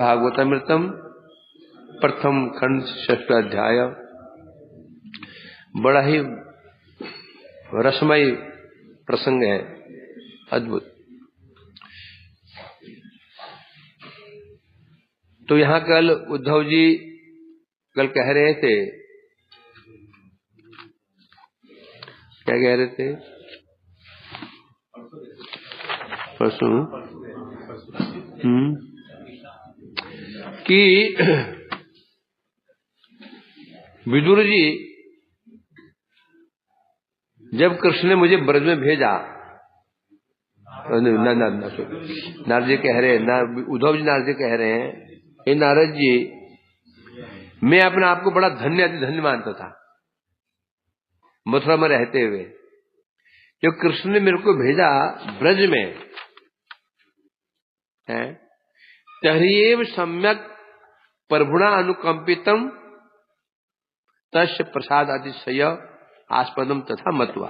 भागवतामृतम प्रथम खंड 6 अध्याय। बड़ा ही रसमय प्रसंग है, अद्भुत। तो यहाँ कल उद्धव जी कल कह रहे थे, क्या कह रहे थे? परसों कि विदुर जी जब कृष्ण ने मुझे ब्रज में भेजा, नारद जी कह रहे हैं, उद्धव जी नारद जी कह रहे हैं, हे नारद जी, मैं अपने आप को बड़ा धन्य अति धन्य मानता था मथुरा में रहते हुए। जब कृष्ण ने मेरे को भेजा ब्रज में है, तहरीव सम्यक प्रभुणा अनुकंपितम तस्य प्रसाद अतिशय आस्पदम तथा मत्वा।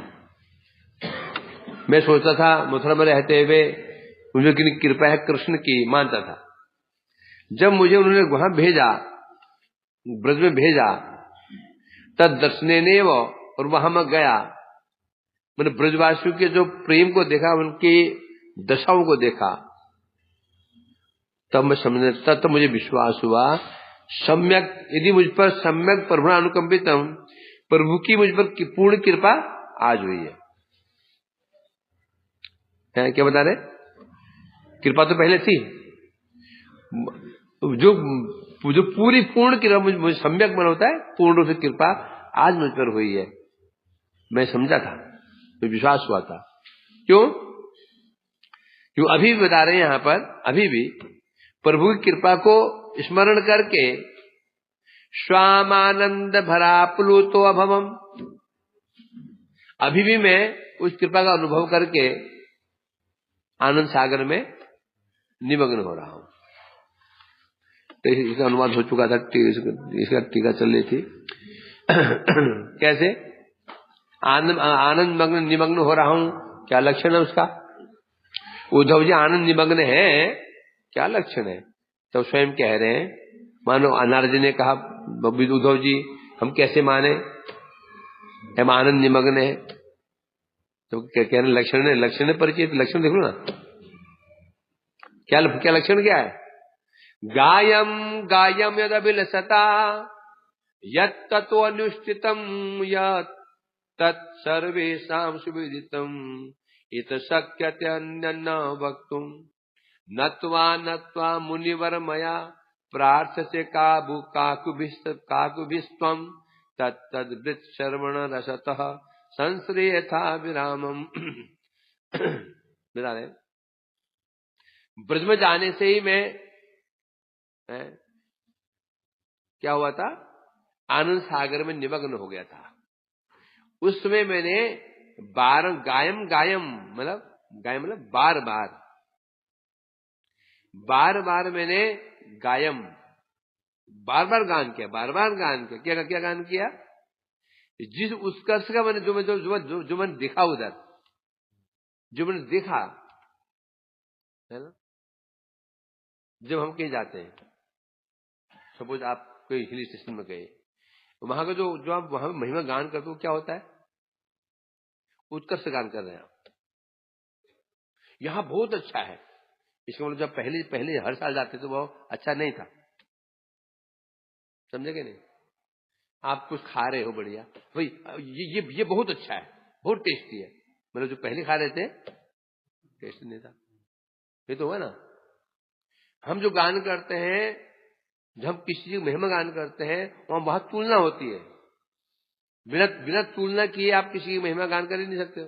मैं सोचता था मथुरा में रहते हुए मुझे कितनी कृपा है कृष्ण की, मानता था। जब मुझे उन्होंने वहां भेजा, ब्रज में भेजा, तद दर्शने और वहां मैं गया, मैंने ब्रजवासियों के जो प्रेम को देखा, उनकी दशाओं को देखा, तब मैं समझने, तब मुझे विश्वास हुआ सम्यक, यदि मुझ पर सम्यक प्रभु अनुकंपितम, प्रभु की मुझ पर पूर्ण कृपा आज हुई है। क्या बता रहे? कृपा तो पहले थी, जो पूरी पूर्ण कृपा मुझे सम्यक मन होता है, पूर्ण रूप से कृपा आज मुझ पर हुई है। मैं समझा था, मुझे विश्वास हुआ था। क्यों अभी भी बता रहे हैं यहां पर, अभी भी प्रभु की कृपा को स्मरण करके स्वामानंद भराप्लुतो अभवम, अभी भी मैं उस कृपा का अनुभव करके आनंद सागर में निमग्न हो रहा हूं। तो इसका अनुवाद हो चुका था, इसका टीका चल रही थी। कैसे आनंद मग्न निमग्न हो रहा हूं, क्या लक्षण है उसका? उद्धव जी आनंद निमग्न है, क्या लक्षण है? तो स्वयं कह रहे हैं, मानो नारद जी ने कहा, उद्धव जी हम कैसे माने, हम आनंद निमग्न है? तो कह रहे लक्षण है, लक्षण है परिचय, लक्षण देख लो ना, क्या लक्षण क्या है? गायम गायम यद अभिलषता यत्ततो अनुष्ठितम यत् तत्सर्वेषां सुविदितम इत शक्यते अन्यन्न वक्तुम नत्वा नत्वा मुनिवर मया प्रार्थसे काकुभिस्त्वं तत्तद्वृत् श्रवण रसतः संश्रेयथा विरामम। ब्रज में जाने से ही मैं क्या हुआ था? आनंद सागर में निमग्न हो गया था। उस समय मैंने गायम मतलब बार बार मैंने गायम बार बार गान किया, क्या गान किया? जिस उत्कर्ष का मैंने जो मैंने देखा, उधर जो मैंने देखा है ना। जब हम कहीं जाते हैं, सपोज आप कोई हिल स्टेशन में गए, वहां का जो आप वहां महिमा गान करते हो, क्या होता है? उत्कर्ष गान कर रहे हैं आप। यहां बहुत अच्छा है, इसका मतलब जब पहले हर साल जाते तो वो अच्छा नहीं था, समझे कि नहीं? आप कुछ खा रहे हो बढ़िया, भाई ये बहुत अच्छा है, बहुत टेस्टी है, मतलब जो पहले खा रहे थे टेस्टी नहीं था। ये तो हुआ ना। हम जो गान करते हैं, जब हम किसी की महिमा गान करते हैं, वहां बहुत तुलना होती है। बिना तुलना किए आप किसी की महिमा गान कर ही नहीं सकते हो।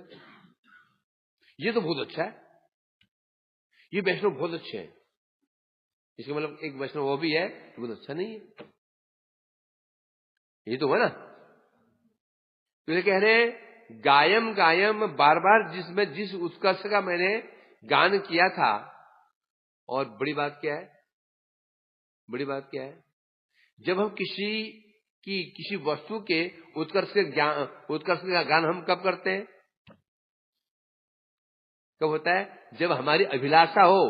ये तो बहुत अच्छा है, ये वैष्णव बहुत अच्छे हैं, इसका मतलब एक वैष्णव वो भी है तो बहुत अच्छा नहीं है। ये तो है ना। तो ये कह रहे हैं गायम गायम, बार बार जिस उत्कर्ष का मैंने गान किया था। और बड़ी बात क्या है? जब हम किसी वस्तु के उत्कर्ष का गान हम कब करते हैं? कब होता है? जब हमारी अभिलाषा हो,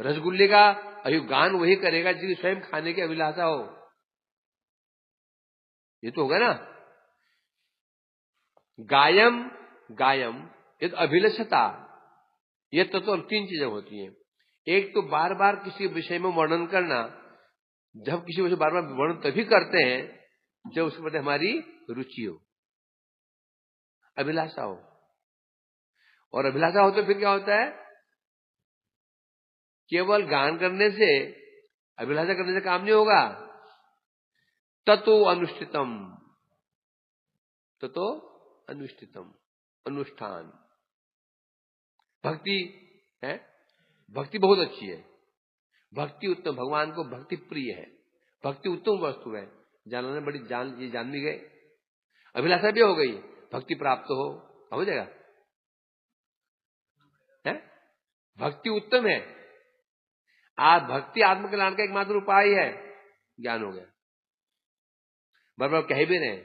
रसगुल्ले का गान वही करेगा जिसकी स्वयं खाने की अभिलाषा हो। ये तो होगा ना। गायम गायम ये तो अभिलषता, ये तो 3 चीजें होती हैं। एक तो बार बार किसी विषय में वर्णन करना, जब किसी विषय बार बार वर्णन तभी करते हैं जब उसके प्रति हमारी रुचि हो, अभिलाषा हो। और अभिलाषा हो तो फिर क्या होता है, केवल गान करने से, अभिलाषा करने से काम नहीं होगा। ततो अनुष्ठितम, ततो अनुष्ठितम, अनुष्ठान। भक्ति है, भक्ति बहुत अच्छी है, भक्ति उत्तम, भगवान को भक्ति प्रिय है, भक्ति उत्तम वस्तु है। जानने बड़ी ये जान भी गए, अभिलाषा भी हो गई, भक्ति प्राप्त हो जाएगा है? भक्ति उत्तम है। आज भक्ति आत्मकल्याण का एकमात्र उपाय है, ज्ञान हो गया। बार बार कह भी रहे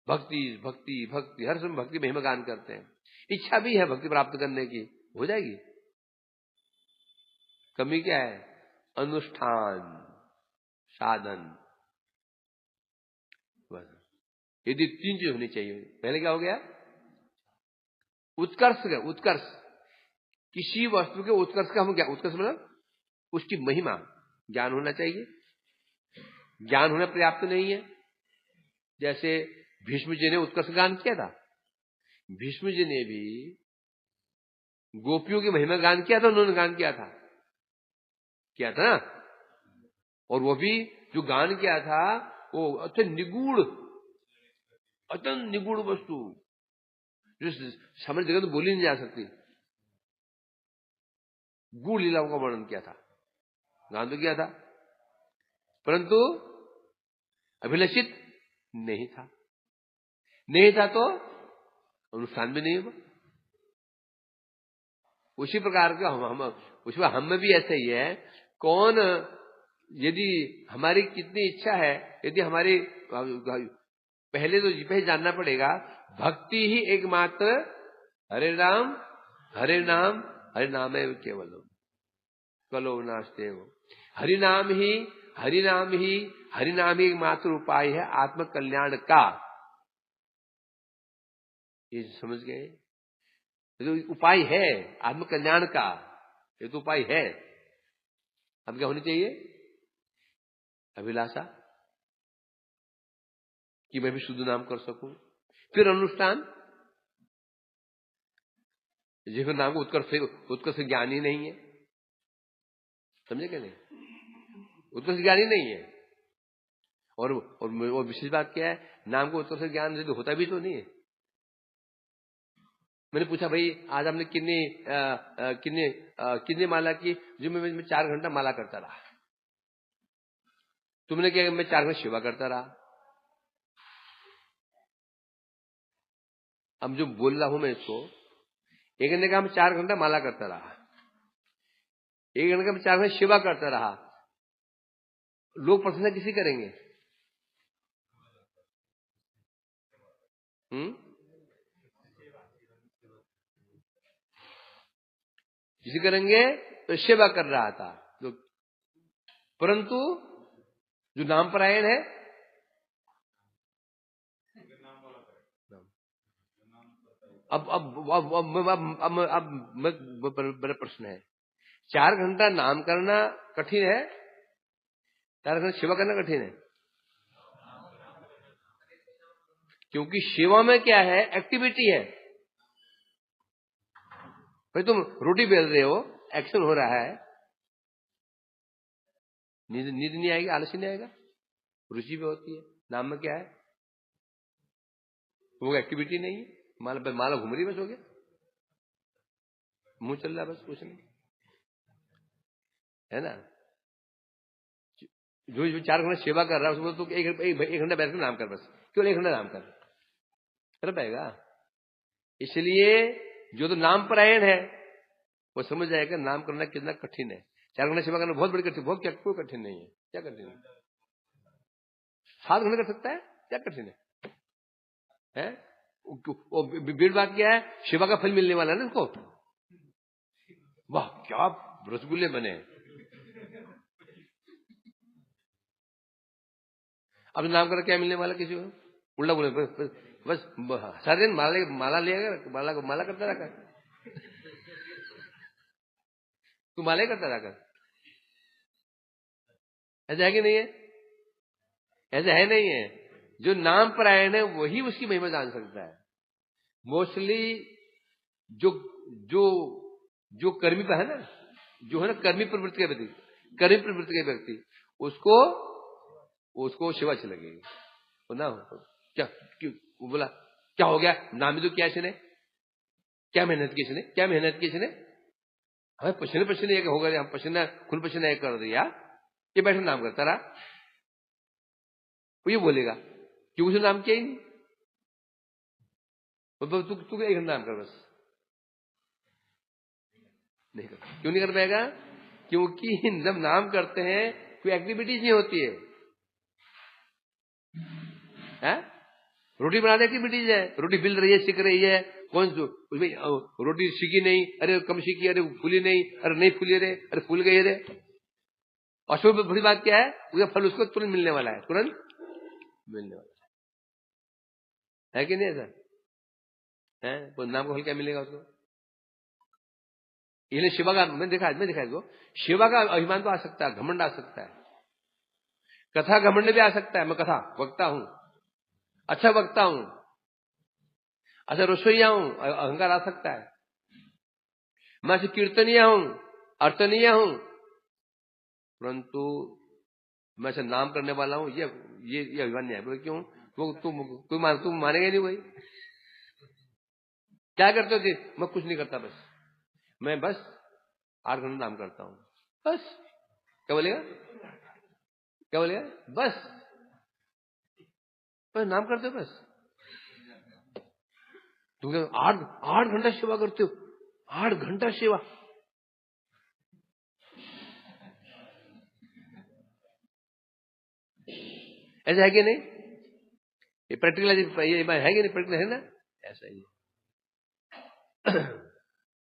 भक्ति भक्ति भक्ति, हर समय भक्ति महिमा गान करते हैं। इच्छा भी है भक्ति प्राप्त करने की, हो जाएगी। कमी क्या है, अनुष्ठान साधन, बस। यदि 3 चीज होनी चाहिए। पहले क्या हो गया, उत्कर्ष का, उत्कर्ष, किसी वस्तु के उत्कर्ष का हम क्या, उत्कर्ष मतलब उसकी महिमा, ज्ञान होना चाहिए। ज्ञान होना पर्याप्त नहीं है। जैसे भीष्म जी ने उत्कर्ष गान किया था, भीष्म जी ने भी गोपियों की महिमा गान किया था, उन्होंने गान किया था ना। और वो भी जो गान किया था वो अत्यंत निगूढ़ वस्तु, जो समझ जगह तो बोली नहीं जा सकती, गूढ़ लीलाओं का वर्णन किया था, गान तो किया था, परंतु अभिलषित नहीं था तो अनुष्ठान भी नहीं हुआ। उसी प्रकार के हम में भी ऐसा ही है। कौन, यदि हमारी कितनी इच्छा है, यदि हमारी, पहले तो पहले जानना पड़ेगा, भक्ति ही एकमात्र हरे नाम हरे नाम है केवल कलो नास्ते हो। हरि नाम ही एकमात्र उपाय है आत्म कल्याण का। ये समझ गए, तो उपाय है आत्म कल्याण का, ये तो उपाय है। अब क्या होनी चाहिए, अभिलाषा कि मैं भी शुद्ध नाम कर सकूं। फिर अनुष्ठान, जिसका नाम को उत्कर्ष ज्ञान ही नहीं है, समझे क्या नहीं, उत्कर्ष ज्ञान ही नहीं है। और विशेष बात क्या है, नाम को उत्कर्ष ज्ञान से तो होता भी तो नहीं है। मैंने पूछा, भाई आज आपने कितनी माला की? जो मैं 4 घंटा माला करता रहा। तुमने क्या, मैं 4 घंटे सेवा करता रहा। अब जो बोल रहा हूं मैं इसको, एक घंटे का मैं 4 घंटा माला करता रहा, एक घंटे का मैं 4 घंटे सेवा करता रहा। लोग प्रशंसा किसी करेंगे? किसी करेंगे तो सेवा कर रहा था। तो परंतु जो नाम परायण है, अब मेरा प्रश्न है, 4 घंटा नाम करना कठिन है, 4 घंटा सेवा करना कठिन है? क्योंकि सेवा में क्या है, एक्टिविटी है। भाई तुम रोटी बेल रहे हो, एक्शन हो रहा है, नींद नहीं आएगी, आलस्य नहीं आएगा, रुचि भी होती है। नाम में क्या है, वो एक्टिविटी नहीं है, माला घूम रही बस, हो गया, मुंह चल रहा है बस, कुछ नहीं है ना। जो 4 घंटे सेवा कर रहा है उसमें तो एक घंटा बैठ कर नाम कर, बस केवल 1 घंटा नाम कर पाएगा। इसलिए जो तो नाम परायण है वो समझ जाएगा नाम करना कितना कठिन है। 4 घंटे सेवा करना बहुत बड़ी कठिन, बहुत क्या, कोई कठिन नहीं है। क्या कठिन है, 7 घंटे कर सकता है, क्या कठिन है? भीड़ बात क्या है, सेवा का फल मिलने वाला है ना इसको। वाह क्या रसगुल्ले बने, अब नाम कर क्या मिलने वाला किसी को? उल्टा बोले बस सारे दिन माला लिया, माला करता रखा, तू माला ही करता रखा। ऐसा है कि नहीं है? ऐसा है नहीं है? जो नाम परायण है वही उसकी महिमा जान सकता है। मोस्टली जो जो जो कर्मी का है ना, जो है ना कर्मी प्रवृत्ति के व्यक्ति, कर्मी प्रवृत्ति के व्यक्ति, उसको सेवा अच्छी लगेगी। तो ना क्या क्यों बोला क्या हो गया, नाम ही तो किया इसने, क्या मेहनत की इसने, क्या मेहनत की इसने, हमें पसीने पसीने एक हो गए, हम पसीना खून पसीना एक कर दिया, ये बैठे नाम करता रहा। वो ये बोलेगा क्यों उसने नाम किया ही नहीं, तू एक नाम कर बस, नहीं कर, क्यों नहीं कर पाएगा? क्योंकि जब नाम करते हैं कोई एक्टिविटीज नहीं होती है, रोटी बनाने एक्टिविटीज है, रोटी बिल रही है, सीख रही है, कौन उसमें रोटी सीखी नहीं, अरे कम सीखी, अरे फूली नहीं, अरे नहीं फूली रे, अरे फूल गई रे। और सबसे बड़ी बात क्या है, उसका फल उसको तुरंत मिलने वाला है, तुरंत मिलने वाला है कि नहीं? ऐसा है, तो नाम का फल क्या मिलेगा उसको? इसलिए शिवा का मैं देखा इसको, शिवा का अभिमान तो आ सकता है, घमंड आ सकता है, कथा घमंड भी आ सकता है, मैं कथा वक्ता हूं, अच्छा वक्ता हूं, अच्छा रसोईया हूं, अहंकार आ सकता है, मैं अच्छा कीर्तनिया हूं, अर्चनीय हूं, परंतु मैं अच्छा नाम करने वाला हूं, ये अभिमान नहीं है। बोले क्यों? वो तुम मानेगा नहीं भाई, क्या करते हो? मैं कुछ नहीं करता, बस मैं बस 8 घंटे नाम करता हूं, बस। क्या बोलेगा? क्या बोलेगा? बस नाम करते हो, बस तुम 8 घंटा सेवा करते हो, 8 घंटा सेवा, ऐसा है कि नहीं? ये प्रैक्टिकल है कि नहीं? प्रैक्टिकल है ना, ऐसा ही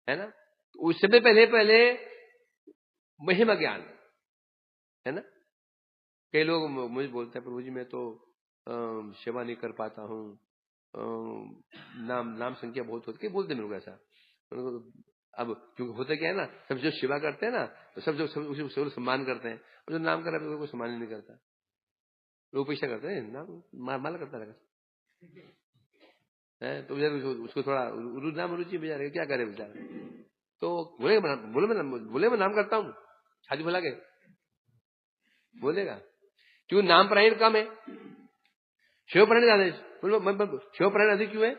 है ना। तो उससे पहले महिमा ज्ञान है ना। कई लोग मुझे बोलते हैं प्रभु जी मैं तो सेवा नहीं कर पाता हूँ, नाम संख्या बहुत होती है, बोलते मेरे को ऐसा। अब क्योंकि होता क्या है ना, सब जो सेवा करते हैं ना तो सब उसे सम्मान करते हैं, और जो नाम कर रहा है कोई सम्मान ही नहीं करता, लोग पैसा करते हैं, नाम माला करता रहेगा है। तो उसको थोड़ा नाम रुचि बेचारे क्या करे बेचारे, तो बोले मैं नाम करता हूँ, शादी भुला के बोलेगा क्यों? नाम परायण कम है, शिव परायण ज्यादा है। शिव परायण अधिक क्यों है?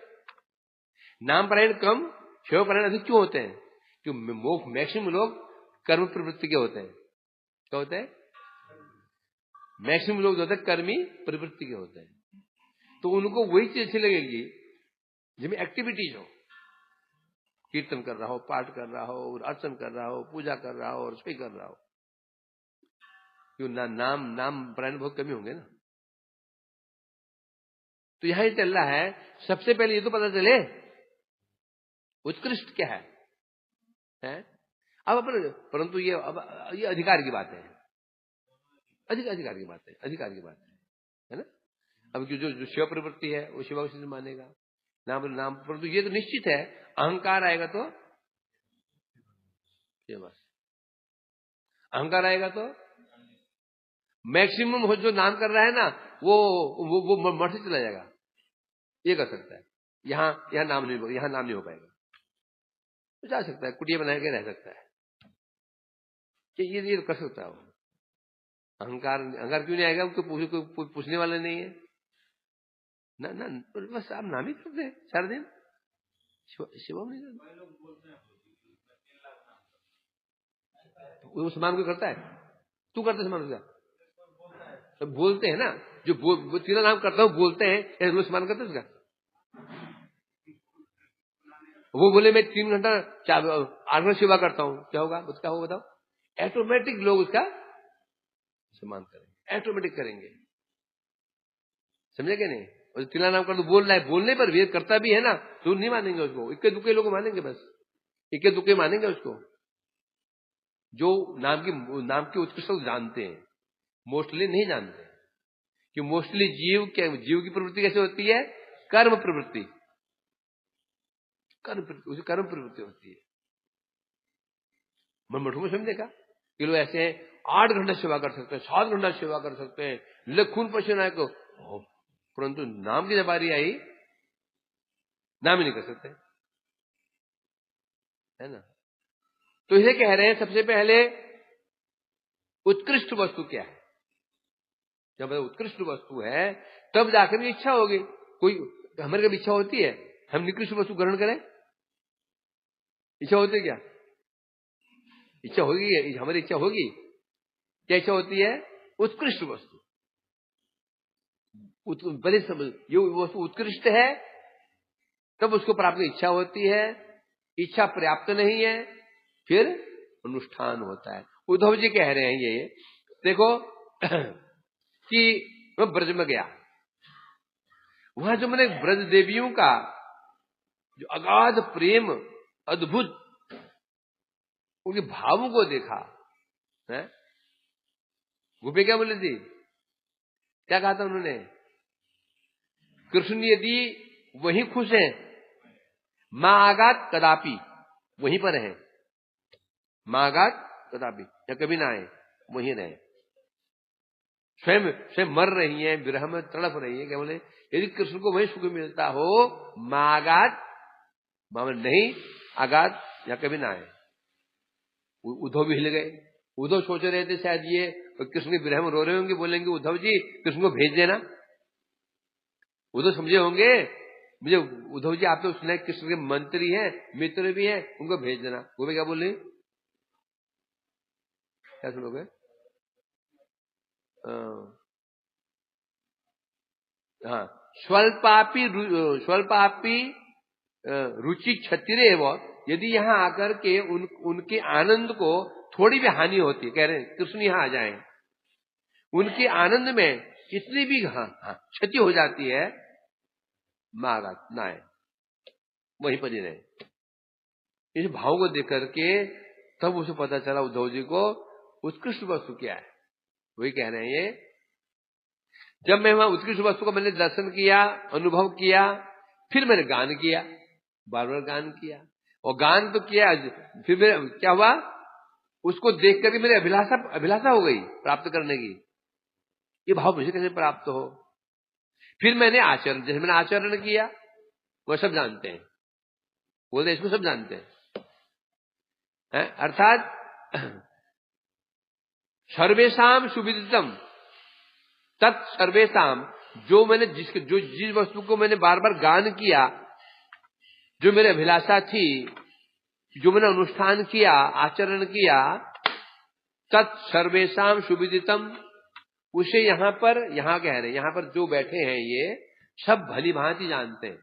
नाम परायण कम, शिव परायण अधिक क्यों होते हैं? क्यों? मैक्सिमम लोग कर्म प्रवृत्ति के होते हैं। क्या होते हैं? मैक्सिमम लोग जो होते हैं कर्मी प्रवृत्ति के होते हैं, तो उनको वही चीज अच्छी लगेगी जिसमें एक्टिविटीज हो, कीर्तन कर रहा हो, पाठ कर रहा हो, अर्चन कर रहा हो, पूजा कर रहा हो, रसोई कर रहा हो। क्यों? नाम परायण बहुत कमी होंगे ना। तो यहां चल रहा है, सबसे पहले ये तो पता चले उत्कृष्ट क्या है? अब परंतु ये अधिकार की बात है, अधिकार की बात है ना। अब जो शिव प्रवृत्ति है वो शिवा से मानेगा, नाम परंतु ये तो निश्चित है, अहंकार आएगा तो ये बस, अहंकार आएगा तो मैक्सिमम जो नाम कर रहा है ना वो मर से चला जाएगा, ये कर सकता है। यहाँ नाम नहीं हो पाएगा, तो जा सकता है, कुटिया बना के रह सकता है, ये कर सकता है वो। अहंकार क्यों नहीं आएगा? कोई पूछने वाला नहीं है ना, बस आप नाम ही करते हैं सारा दिन, शिवम नहीं करते। वो सम्मान को करता है, तू करता है सम्मान का? तो बोलते हैं ना, जो तीनों नाम करता हूं बोलते हैं, रोज सम्मान करते उसका। वो बोले मैं 3 घंटा 8 घंटा सेवा करता हूं, क्या होगा उसका? वो बताओ, ऑटोमेटिक लोग उसका सम्मान करेंगे, ऑटोमेटिक करेंगे, समझे क्या नहीं? और तिला नाम कर तो बोल रहा है, बोलने पर भी करता भी है ना, तो नहीं मानेंगे उसको, इक्के दुक्के लोग मानेंगे, बस इक्के दुक्के मानेंगे उसको, जो नाम की उत्कृष्टता जानते हैं, मोस्टली नहीं जानते, कि मोस्टली जीव की प्रवृत्ति कैसे होती है? कर्म प्रवृत्ति, उसी कर्म प्रवृत्ति होती है। मैं मठों में समझेगा कि लोग ऐसे 8 घंटा सेवा कर सकते हैं, 7 घंटा सेवा कर सकते हैं, खून पसीना को, परंतु नाम की जब बारी आई, नाम ही नहीं कर सकते, है ना। तो इसे कह रहे हैं सबसे पहले उत्कृष्ट वस्तु क्या है। जब उत्कृष्ट वस्तु है तब जाकर की इच्छा होगी। कोई हमारे कभी इच्छा होती है हम निकृष्ट वस्तु ग्रहण करें? इच्छा होती है क्या? इच्छा होगी, हमारी इच्छा होगी। क्या इच्छा होती है? उत्कृष्ट वस्तु। भले ये वस्तु उत्कृष्ट है तब उसको प्राप्त की इच्छा होती है। इच्छा पर्याप्त नहीं है फिर अनुष्ठान होता है। उद्धव जी कह रहे हैं ये देखो कि मैं ब्रज में गया, वहां जो मैंने ब्रज देवियों का जो अगाध प्रेम, अद्भुत उनके भावों को देखा है। गोपी क्या बोले थी? क्या कहा था उन्होंने? कृष्ण यदि वहीं खुश हैं, मां आगात कदापि, वहीं पर है, मां आगात कदापि, या कभी ना आए, वहीं रहे। स्वयं मर रही है, विरह में तड़प रही है। क्या बोले? यदि कृष्ण को वही सुख मिलता हो, मां आगात, नहीं आगात, या कभी ना आए। उद्धव भी हिल गए। उद्धव सोच रहे थे शायद ये कृष्ण के विरह में रो रहे होंगे, बोलेंगे उद्धव जी कृष्ण को भेज देना। उद्धव समझे होंगे मुझे, उद्धव जी आप तो सुना कृष्ण के मंत्री हैं, मित्र भी हैं, उनको भेज देना। वो भी क्या बोले? क्या सुनोगे? हाँ, स्वल्पापी रुचि क्षत्रिय एवं, यदि यहाँ आकर के उनके आनंद को थोड़ी भी हानि होती है, कह रहे हैं कृष्ण यहाँ आ जाए, उनके आनंद में कितनी भी क्षति हो जाती है, मागात ना आए, वहीं पर ही रहे। इस भाव को देख करके तब उसे पता चला उद्धव जी को उत्कृष्ट वस्तु क्या है। वही कह रहे हैं ये, जब मैं वहां उत्कृष्ट वस्तु का मैंने दर्शन किया, अनुभव किया, फिर मैंने गान किया, बार बार गान किया, और गान तो किया, फिर मेरे क्या हुआ, उसको देख करके मेरी अभिलाषा हो गई प्राप्त करने की। ये भाव मुझे कैसे प्राप्त हो? फिर मैंने आचरण, जैसे मैंने आचरण किया, वो सब जानते हैं, बोलते इसको सब जानते हैं, अर्थात सर्वेशाम सुविदितम तत् सर्वेशाम, जिस वस्तु को मैंने बार बार गान किया, जो मेरी अभिलाषा थी, जो मैंने अनुष्ठान किया, आचरण किया, तत् सर्वेशाम सुविदितम, उसे यहां कह रहे हैं, यहां पर जो बैठे हैं ये सब भली भांति जानते हैं।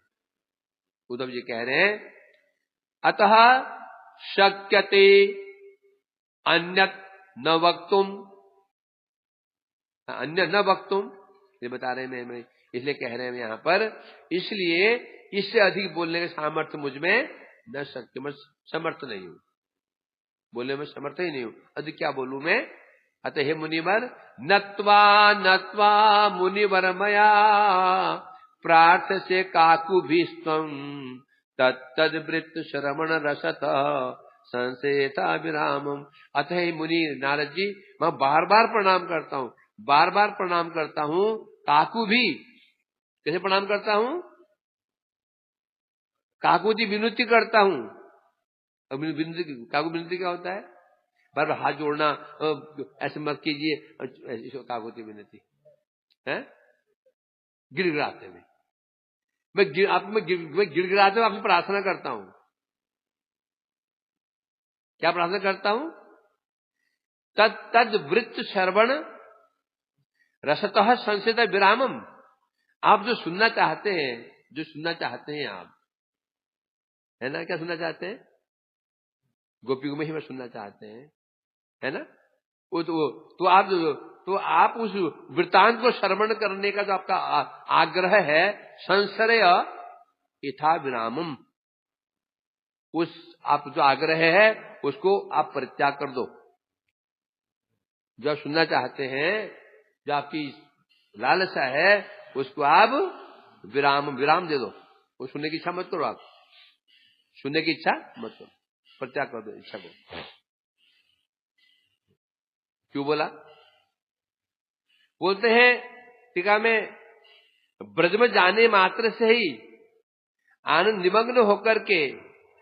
उद्धव जी कह रहे हैं अतः शक्यते अन्यत् न वक्तुम, अन्य न वक्तुम, ये बता रहे हैं, मैं इसलिए कह रहे हैं यहां पर, इसलिए इससे अधिक बोलने का सामर्थ्य मुझ में न शक्य, मैं समर्थ नहीं हूं, बोलने में समर्थ ही नहीं हूं। अधिक क्या बोलूं मैं? अतः हे मुनिवर, नत्वा मुनिवर मया प्रार्थ से काकु भीष्म तत्तद्वृत्त श्रवण रसत संसेता विरामम। अतः हे मुनि नारद जी, मैं बार बार प्रणाम करता हूं, बार बार प्रणाम करता हूं, काकु भी। कैसे प्रणाम करता हूं? काकु जी विनती करता हूं। काकु विनती क्या होता है? बार बार हाथ जोड़ना, ऐसे मत कीजिए, ऐसी काकु जी विनती है, गिड़गिड़ाते में, मैं गिड़गिड़ाते हुए आपसे प्रार्थना करता हूं। क्या प्रार्थना करता हूं? तद वृत्त श्रवण रसतः संसित विरामम। आप जो सुनना चाहते हैं, आप, है ना, क्या सुनना चाहते हैं? गोपी को महिमा सुनना चाहते हैं, है ना। तो आप उस वृत्तांत को श्रवण करने का जो आपका आग्रह है, संशय यथा विरामम, उस आप जो आग्रह है उसको आप परित्याग कर दो। जो आप सुनना चाहते हैं, जो आपकी लालसा है उसको आप विराम दे दो। वो सुनने की इच्छा मत करो, आप सुनने की इच्छा मत करो, परित्याग कर दो इच्छा को। क्यों बोला? बोलते हैं टीका में, ब्रज में जाने मात्र से ही आनंद निमग्न होकर के,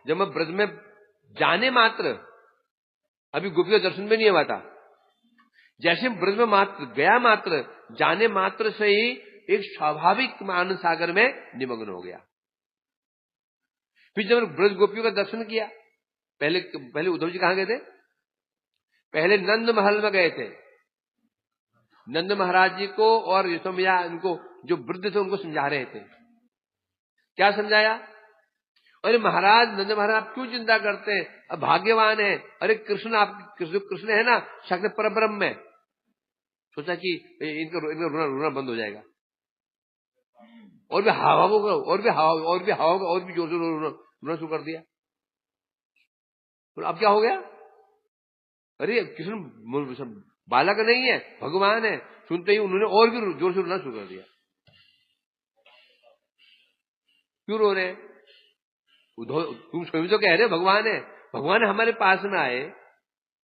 जब मैं ब्रज में जाने मात्र, अभी गोपियों दर्शन में नहीं हुआ था, जैसे ब्रज में मात्र गया, मात्र जाने मात्र से ही एक स्वाभाविक आनंद सागर में निमग्न हो गया। फिर जब ब्रज गोपियों का दर्शन किया, पहले उद्धव जी कहां गए थे? पहले नंद महल में गए थे। नंद महाराज जी को और यशोमैया, इनको जो वृद्ध थे उनको समझा रहे थे। क्या समझाया? अरे महाराज, नंद महाराज आप क्यों चिंता करते हैं, अब भाग्यवान है। अरे कृष्ण है ना साक्षात परब्रह्म में। सोचा कि इनका रोना बंद हो जाएगा, और भी हवा और भी जोर से रोना शुरू कर दिया। तो अब क्या हो गया? अरे कृष्ण बालक नहीं है, भगवान है। सुनते ही उन्होंने और भी जोर से रोना शुरू कर दिया। क्यों रो रहे? तुम स्वयं तो कह रहे हो भगवान है, भगवान हमारे पास में आए,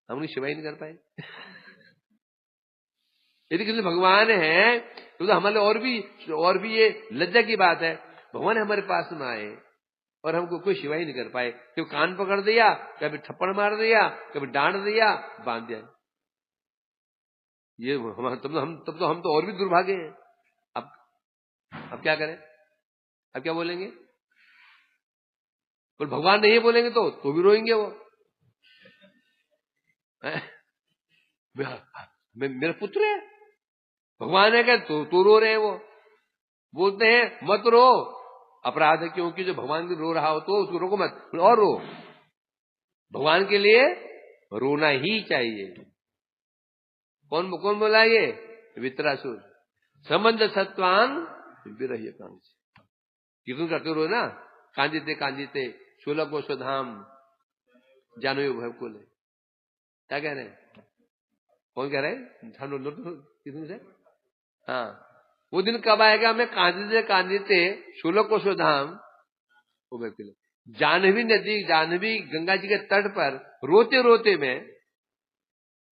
हम उनकी सेवा ही नहीं कर पाए। यदि किसी भगवान है तो हमारे और भी ये लज्जा की बात है। भगवान हमारे पास में आए और हमको कोई सेवा ही नहीं कर पाए। कभी कान पकड़ दिया, कभी थप्पड़ मार दिया, कभी डांट दिया, बांध दिया। ये तब तो हम तो और भी दुर्भागे हैं। अब क्या करें? अब क्या बोलेंगे? पर भगवान नहीं बोलेंगे तो भी रोएंगे वो। मेरा पुत्र है, भगवान है क्या तो रो रहे हैं वो। बोलते हैं मत रो, अपराध है, क्योंकि जो भगवान के रो रहा हो तो उसको रोको मत, और रो। भगवान के लिए रोना ही चाहिए। कौन बोला ये? वित्रासुर। संबंध सत्वान विरह्य कांच। कीर्तन करते रो ना, कांजिते 16 कोश धाम जानो भव को ले। क्या कह रहे हैं? कौन कह रहे हैं? कितने से? हाँ, वो दिन कब आएगा? मैं कांजिते 16 कोश धाम उभय को ले। जानवी गंगा जी के तट पर रोते रोते मैं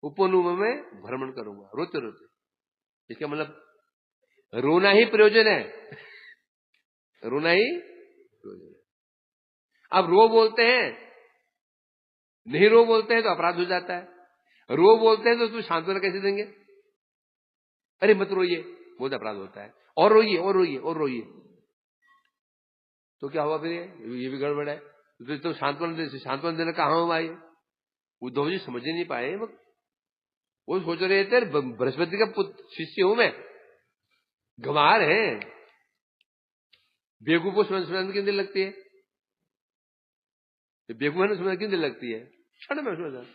उपनुम में भ्रमण करूंगा। रोते रोते, इसका मतलब रोना ही प्रयोजन है। रोना ही प्रयोजन है। अब रो बोलते हैं, नहीं रो बोलते हैं तो अपराध हो जाता है। रो बोलते हैं तो तुम सांत्वना कैसे देंगे? अरे मत रोइए, बहुत अपराध होता है। और रोइए तो क्या हुआ? फिर ये भी गड़बड़ है। तो सांत्वना देना कहां हुआ? ये उद्धव जी समझ नहीं पाए। वो सोच रहे थे बृहस्पति का शिष्य हूं मैं, गंवार है, बेवकूफ को स्मरण किन दिन लगती है? बेवकूफ ने स्मरण किन दिन लगती है? क्षण में समझ।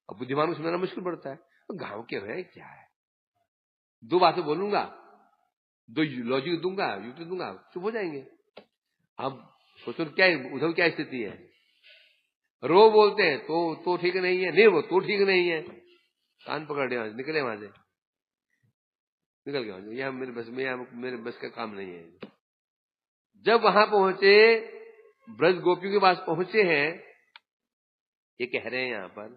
अब बुद्धिमान को समझना मुश्किल पड़ता है। तो गांव के है क्या है, 2 बातें बोलूंगा, 2 लॉजिक दूंगा, युक्ति दूंगा, चुप हो जाएंगे। अब सोचो क्या उद्धव क्या स्थिति है? रो बोलते हैं तो ठीक नहीं है, नहीं वो तो ठीक नहीं है, कान पकड़ लिया, निकले वहां से, निकल गया। यह मेरे बस का काम नहीं है। जब वहां पहुंचे, ब्रज गोपियों के पास पहुंचे हैं, ये कह रहे हैं यहां पर,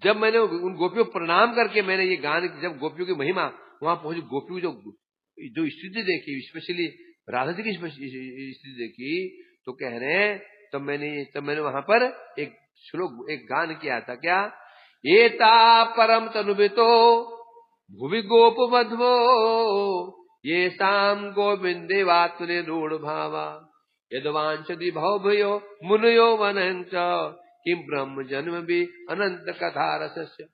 जब मैंने उन गोपियों को प्रणाम करके मैंने ये गान, जब गोपियों की महिमा वहां पहुंची, गोपियों जो स्थिति देखी, स्पेशली राधा जी की स्थिति देखी, तो कह रहे हैं तब मैंने वहां पर एक श्लोक, एक गान किया था। क्या? एता परम तनुबितो भुवि गोप मध्वो ये शाम गोविंदे वात्मने रूढ़ भावा यदवांचति भवभयो मुनयो वनंच किम ब्रह्म जन्म भी अनंत कथा रसस्य।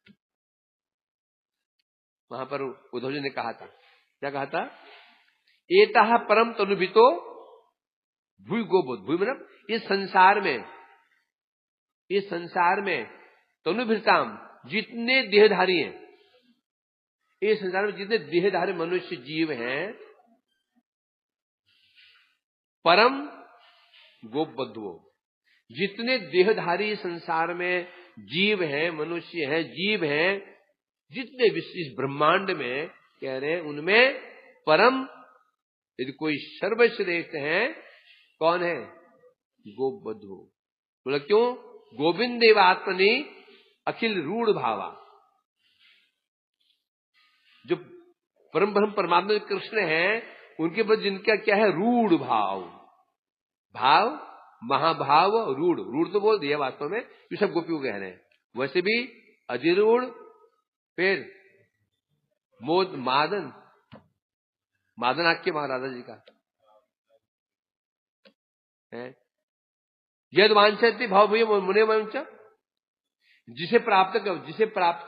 वहां पर उद्धव जी ने कहा था, क्या कहा था? एता परम तनुबितो भूय गोबोध। भूय मतलब इस संसार में तनुभिताम, जितने देहधारी हैं, इस संसार में जितने देहधारी मनुष्य जीव हैं, परम गोपबद्धो, जितने देहधारी संसार में जीव हैं, मनुष्य हैं, जीव हैं, जितने इस ब्रह्मांड में कह रहे हैं, उनमें परम यदि कोई सर्वश्रेष्ठ है, कौन है? गोपबधू। बोला क्यों? गोविंद देव आत्मनि अखिल रूढ़ भावा। जो परम ब्रह्म परमात्मा कृष्ण है, उनके बाद जिनका क्या है? रूढ़ भाव। भाव, महाभाव, रूढ़। रूढ़ तो बोल दिया वास्तव में, ये सब गोपियों कह रहे हैं। वैसे भी अधिरूढ़, फिर मोद, मादन। मादन आख्य महाराजा जी का है। यद वांछति भाव भूय मुने वंच, जिसे प्राप्त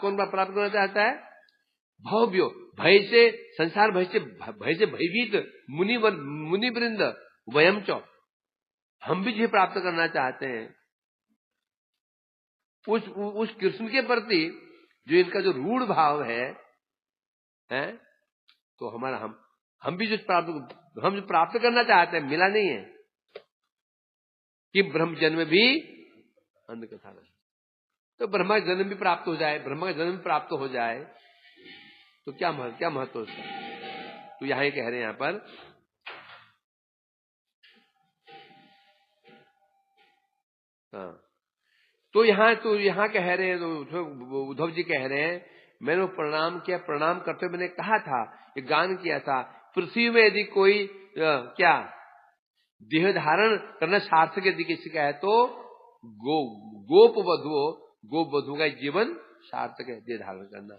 कौन प्राप्त करना चाहता है? भव्यो, भय से, संसार भय से भयभीत मुनि वृंद, वयम च, हम भी जिसे प्राप्त करना चाहते हैं, उस कृष्ण के प्रति जो इनका जो रूढ़ भाव है, तो हमारा हम भी जो प्राप्त करना चाहते हैं, मिला नहीं है कि ब्रह्म जन्म भी अंध कथा नहीं। तो ब्रह्मा का जन्म भी प्राप्त हो जाए, ब्रह्मा का जन्म भी प्राप्त हो जाए तो क्या महत्व उसका? तो यहां ये कह रहे हैं यहां पर, हाँ, तो यहां कह रहे हैं, तो उद्धव जी कह रहे हैं, मैंने प्रणाम किया, प्रणाम करते हुए मैंने कहा था, ये गान किया था, पृथ्वी में यदि कोई क्या देह धारण करना सार्थक यदि किसी का है तो गोप वधु का जीवन सार्थक है, देह धारण करना।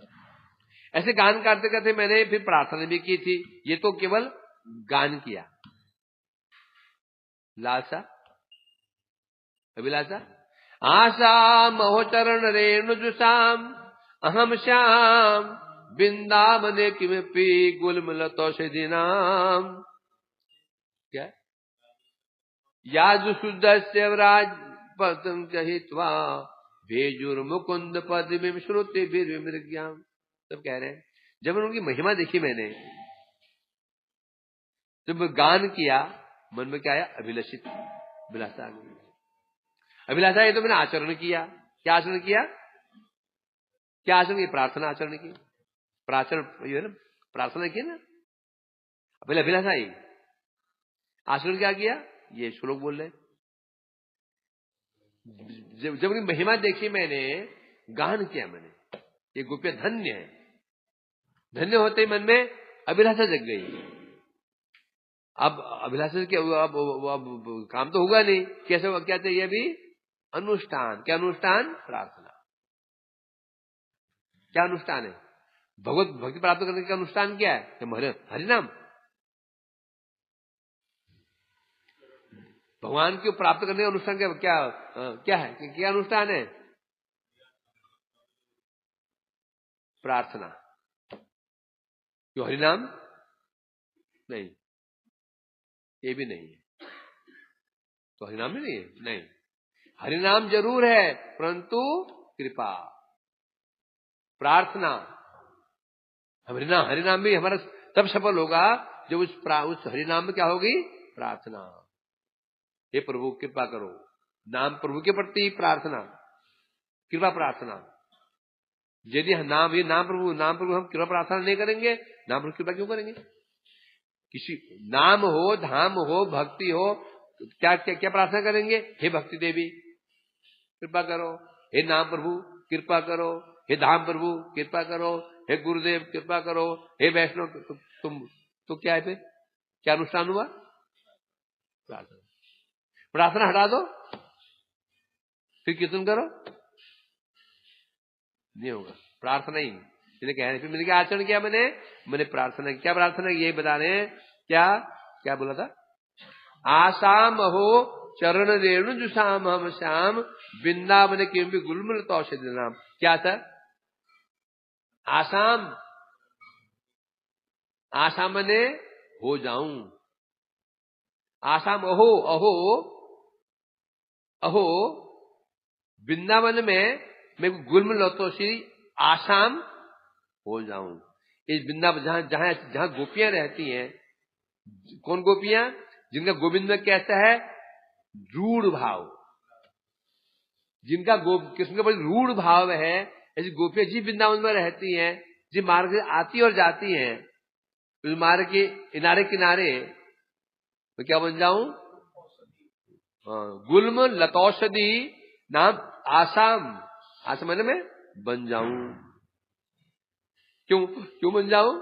ऐसे गान करते करते मैंने फिर प्रार्थना भी की थी। ये तो केवल गान किया, लालसा, अभिलाषा। आशा महो चरण रेणुजुषाम अहम श्याम वृंदावने किमपि गुलमलतौषधीनाम। क्या? याजुशुद्धस्य व्राज पदं चहित्वा भेजुर्मुकुंद पदवीं श्रुतिभिर्विमृग्याम। सब कह रहे हैं, जब उनकी महिमा देखी मैंने, जब गान किया, मन में क्या आया? अभिलषित, अभिलाषा आ गई। अभिलाषा ये तो मैंने आचरण किया। क्या आचरण किया? क्या आचरण किया? प्रार्थना आचरण की। प्रार्थना की ना, पहले अभिलाषा आई, आचरण क्या किया? ये श्लोक बोल रहे। जब उनकी महिमा देखी मैंने, गान किया मैंने, ये गोपियां धन्य है। धन्य होते ही मन में अभिलाषा जग गई। अब अभिलाषा के अब काम तो होगा नहीं, कैसे क्या चाहिए? अभी अनुष्ठान। क्या अनुष्ठान? प्रार्थना। क्या अनुष्ठान है? भगवत भक्ति प्राप्त करने का अनुष्ठान क्या है? हरिनाम। भगवान को प्राप्त करने का अनुष्ठान क्या है? क्या अनुष्ठान है? प्रार्थना। क्यों? हरिनाम नहीं, ये भी नहीं है। तो हरिनाम भी नहीं है, नहीं। हरिनाम जरूर है, परंतु कृपा, प्रार्थना। हरिनाम भी हमारा तब सफल होगा जब उस हरिनाम में क्या होगी? प्रार्थना। हे प्रभु कृपा करो, नाम प्रभु के प्रति प्रार्थना, कृपा प्रार्थना। यदि नाम प्रभु हम कृपा प्रार्थना नहीं करेंगे, नाम प्रभु कृपा क्यों करेंगे? किसी नाम हो, धाम हो, भक्ति हो, क्या क्या क्या प्रार्थना करेंगे? हे भक्ति देवी कृपा करो, हे नाम प्रभु कृपा करो, हे धाम प्रभु कृपा करो, हे गुरुदेव कृपा करो, हे वैष्णव। तुम तो क्या है? फिर क्या अनुष्ठान हुआ? प्रार्थना। प्रार्थना हटा दो, फिर कीर्तन करो, नहीं होगा। प्रार्थना ही इसलिए कह रहे। फिर मैंने क्या आचरण किया? मैंने प्रार्थना। क्या प्रार्थना? यही बता रहे हैं। क्या बोला था? आसाम हो चरण रेणु जुषाम हम श्याम वृंदावन के गुलमृत औषधि नाम। क्या था? आसाम मने हो जाऊं। आसाम अहो वृंदावन में मैं गुलम लतोषी आसाम हो जाऊं। इस वृंदावन जहां गोपियां रहती हैं, कौन गोपियां? जिनका गोविंद में कैसा है? रूढ़ भाव। जिनका कृष्ण के प्रति रूढ़ भाव है, ऐसी गोपियां जिस वृंदावन में रहती हैं, जिस मार्ग से आती और जाती हैं, मार्ग के किनारे किनारे तो क्या बन जाऊं? गुल्म लतौषधि नाम आसाम, आसाम में बन जाऊं। क्यों क्यों बन जाऊं?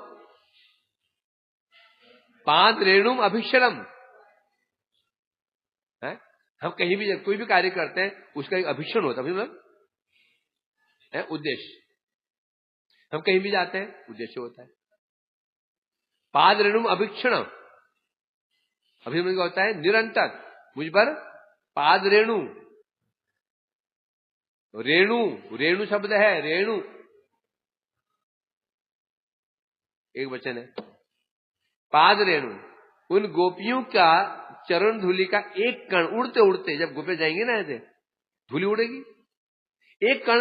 पाद रेणुम अभिक्षरम है। हम कहीं भी कोई भी कार्य करते हैं उसका एक अभिक्षण होता है, मतलब उद्देश्य। हम कहीं भी जाते हैं उद्देश्य होता है। पाद रेणुम अभिक्षण, अभिक्षण क्या होता है? निरंतर मुझ पर पाद रेणु, रेणु, रेणु शब्द है, रेणु एक वचन है। पाद रेणु, उन गोपियों का चरण धूलि का एक कण उड़ते उड़ते, जब गोपे जाएंगे ना ऐसे धूलि उड़ेगी, एक कण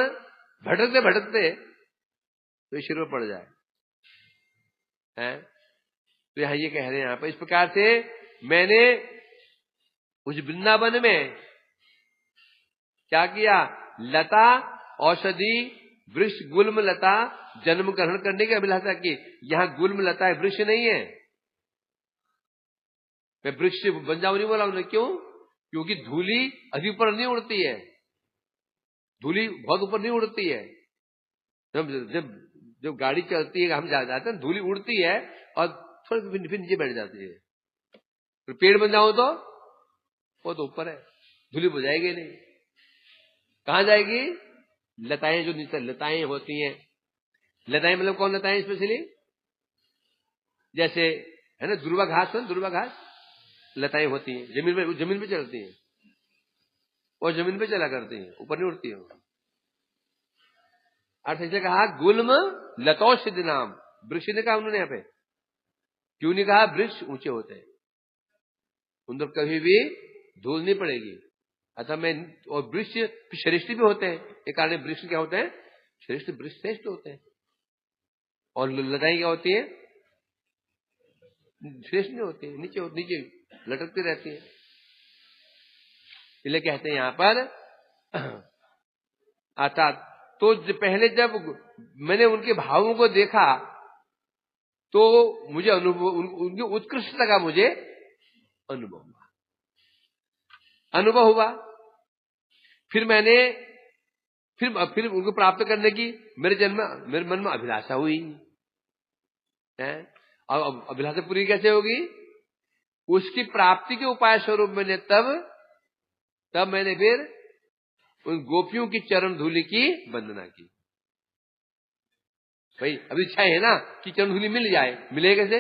भटकते भटकते तो सिर में पड़ जाए हैं। तो यहां ये कह रहे हैं, यहां पर इस प्रकार से मैंने उस वृंदावन में क्या किया? लता औषधि वृक्ष गुल्म लता जन्म ग्रहण करने की अभिलाषा की। यहां गुल्म लता है, वृक्ष नहीं है। मैं वृक्ष बन जाऊं नहीं बोला उन्होंने, क्यों? क्योंकि धूली अधिक ऊपर नहीं उड़ती है, धूली बहुत ऊपर नहीं उड़ती है। जब जब जब गाड़ी चलती है, हम जाते हैं, धूली उड़ती है और थोड़ी फिर नीचे बैठ जाती है। तो पेड़ बन जाओ तो वो तो ऊपर है, धूली बुझाएगी नहीं। कहां जाएगी? लताएं, जो नीचे लताएं होती हैं, लताएं मतलब कौन लताएं स्पेशली? जैसे है ना दुर्वा घास, दुर्वा घास लताएं होती हैं, जमीन पे चलती हैं और जमीन पे चला करती हैं, ऊपर नहीं उड़ती है। अर्थ ऐसे कहा गुल्म लतौषधि नाम, वृक्ष ने कहा उन्होंने यहाँ पे। क्यों नहीं कहा? वृक्ष ऊंचे होते हैं, उन पर कभी भी धूल नहीं पड़ेगी। अतः मैं, और वृक्ष श्रेष्ठ भी होते हैं, एक कारण वृक्ष क्या होते हैं? श्रेष्ठ, वृक्ष श्रेष्ठ होते हैं। और लताएं क्या होती है? श्रेष्ठ नहीं होती, नीचे नीचे लटकती रहती है। इसलिए कहते हैं यहां पर अर्थात तो पहले जब मैंने उनके भावों को देखा तो मुझे अनुभव, उनकी उत्कृष्टता का मुझे अनुभव हुआ। फिर मैंने फिर उनको प्राप्त करने की मेरे मन में अभिलाषा हुई है। अब अभिलाषा पूरी कैसे होगी? उसकी प्राप्ति के उपाय स्वरूप मैंने तब मैंने फिर उन गोपियों की चरण धूलि की वंदना की। भाई अभी इच्छा है ना कि चरण धूलि मिल जाए, मिले कैसे?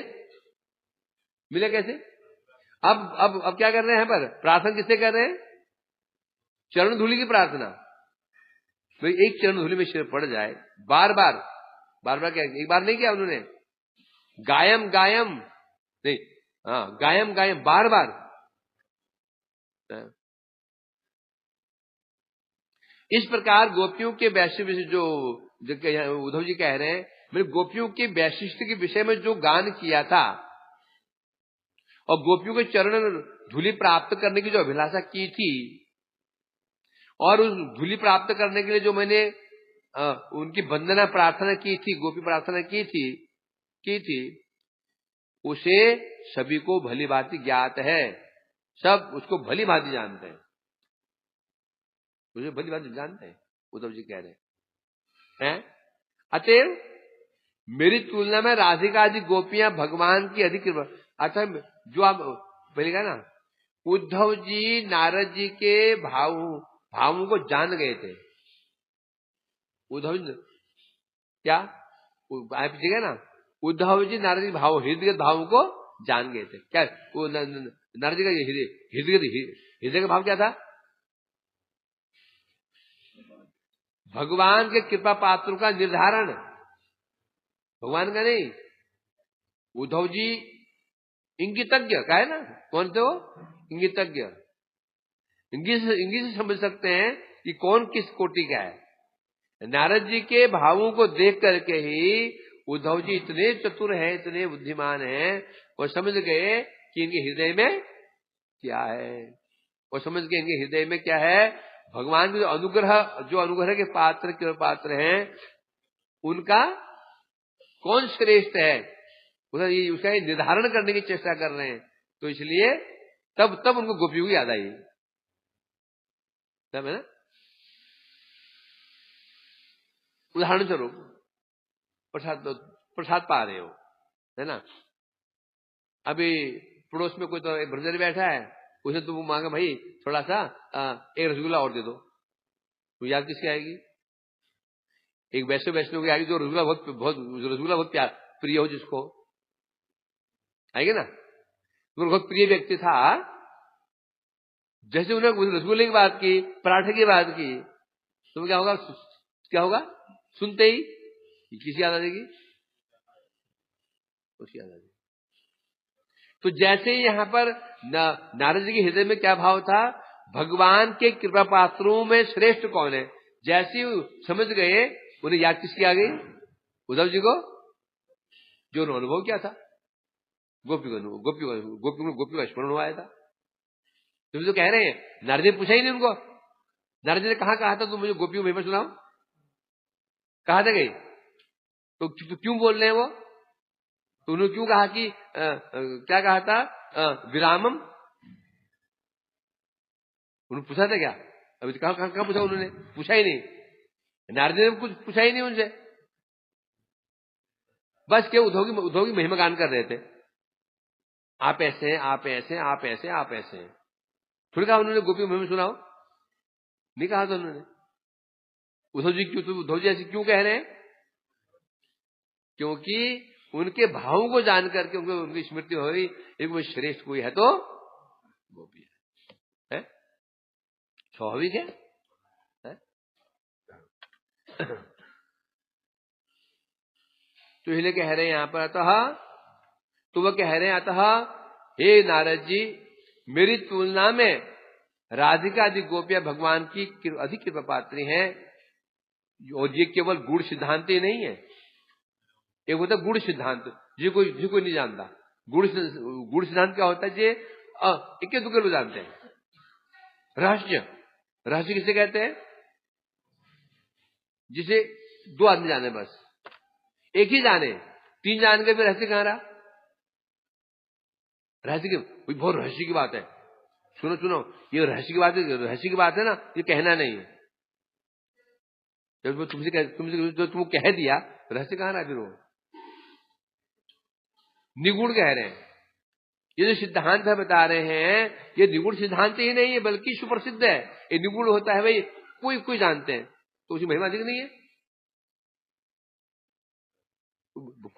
अब क्या कर रहे हैं? पर प्रार्थना किससे कर रहे हैं? चरण धूलि की प्रार्थना। भाई एक चरण धूलि में सिर पड़ जाए, बार बार क्या, एक बार नहीं किया उन्होंने, गायम नहीं, हाँ गायम बार बार। इस प्रकार गोपियों के वैशिष्ट जो उद्धव जी कह रहे हैं, मेरे गोपियों के वैशिष्ट के विषय में जो गान किया था और गोपियों के चरण धूलि प्राप्त करने की जो अभिलाषा की थी, और उस धूलि प्राप्त करने के लिए जो मैंने उनकी वंदना प्रार्थना की थी, गोपी प्रार्थना की थी, उसे सभी को भली भांति ज्ञात है, सब उसको भली भांति जानते हैं, उसे भली भांति जानते हैं, उद्धव जी कह रहे हैं। अतएव मेरी तुलना में राधिका आदि गोपियां भगवान की अधिक, अच्छा जो आप पहले कहा ना, उद्धव जी नारद जी के भावों को जान गए थे। उद्धव जी क्या आप ठीक है ना, उद्धव जी नारद जी हृदय भावों को जान गए थे। क्या वो नारद जी का हृदय का भाव क्या था? भगवान के कृपा पात्रों का निर्धारण, भगवान का नहीं। उद्धव जी इंगितज्ञ का है ना, कौन थे वो? इंगितज्ञ, इंगित से समझ सकते हैं कि कौन किस कोटि का है। नारद जी के भावों को देख करके ही उद्धव जी इतने चतुर हैं, इतने बुद्धिमान हैं, और समझ गए कि इनके हृदय में क्या है, और समझ गए इनके हृदय में क्या है। भगवान के जो अनुग्रह के पात्र हैं, उनका कौन श्रेष्ठ है, उधर ये उसका ये निर्धारण करने की चेष्टा कर रहे हैं, तो इसलिए तब उनको गोपियों की याद आई, तब है ना। उदाहरण स्वरूप प्रसाद पा रहे हो, है ना। अभी पड़ोस में कोई तो एक ब्रदर बैठा है, उसे तुम मांगे भाई थोड़ा सा एक रसगुल्ला और दे दो, तो याद किसकी आएगी? एक वैष्णव की आएगी जो रसगुल्ला बहुत प्यार प्रिय हो, जिसको आएगी ना। तो बहुत प्रिय व्यक्ति था, जैसे उन्होंने रसगुल्ले की बात की, पराठे की बात की, तो क्या होगा? सुनते ही किसी याद आ जाएगी? उसकी याद आ जाएगी। तो जैसे यहां पर नारद जी के हृदय में क्या भाव था, भगवान के कृपा पात्रों में श्रेष्ठ कौन है, जैसे समझ गए, उन्हें याद किसकी आ गई? उद्धव जी को, जो अनुभव क्या था, गोपी का स्मरण हुआ था। तुम तो कह रहे हैं, नारद जी ने पूछा ही नहीं उनको, नारद जी ने कहा था तुम मुझे गोपियों में सुनाओ, कहा था गई, तो क्यों बोल रहे हैं वो? तो उन्होंने क्यों कहा कि क्या कहा था, विरामम? उन्होंने पूछा था क्या? अभी तो कहां पूछा उन्होंने? पूछा ही नहीं, नारद ने कुछ पूछा ही नहीं उनसे, बस क्या उद्धव की महिमा गान कर रहे थे, आप ऐसे हैं, आप ऐसे हैं, आप ऐसे हैं, आप ऐसे हैं। थोड़ी कहा उन्होंने गोपी महिमा सुनाओ, नहीं कहा था उन्होंने। उद्धव जी ऐसे क्यों कह रहे हैं? क्योंकि उनके भावों को जान करके उनकी स्मृति हो रही, एक वो श्रेष्ठ कोई है तो गोपी है, स्वाभाविक है? तो इसलिए कह रहे हैं यहां पर, तो वह कह रहे हैं, अतः हे नारद जी, मेरी तुलना में राधिका आदि गोपियां भगवान की अधिक कृपा पात्री हैं। और ये केवल गुण सिद्धांत ही नहीं है, एक होता है गुण सिद्धांत, जी कोई नहीं जानता। गुण सिद्धांत क्या होता है? जी इक्के दुक्के लोग जानते हैं। रहस्य किसे कहते हैं? जिसे 2 आदमी जाने, बस एक ही जाने, 3 जान के भी रहस्य कहां रहा? रहस्य की बहुत रहस्य की बात है, सुनो, ये रहस्य की बात है ना, ये कहना नहीं है। जब तुमसे जो तुम कह दिया, रहस्य कहां रहा? फिर वो निगुण कह रहे हैं। ये जो सिद्धांत है बता रहे हैं, ये निगुण सिद्धांत ही नहीं है, बल्कि सुप्रसिद्ध है। ये निगुण होता है भाई कोई जानते हैं, तो उसकी महिमा अधिक नहीं है।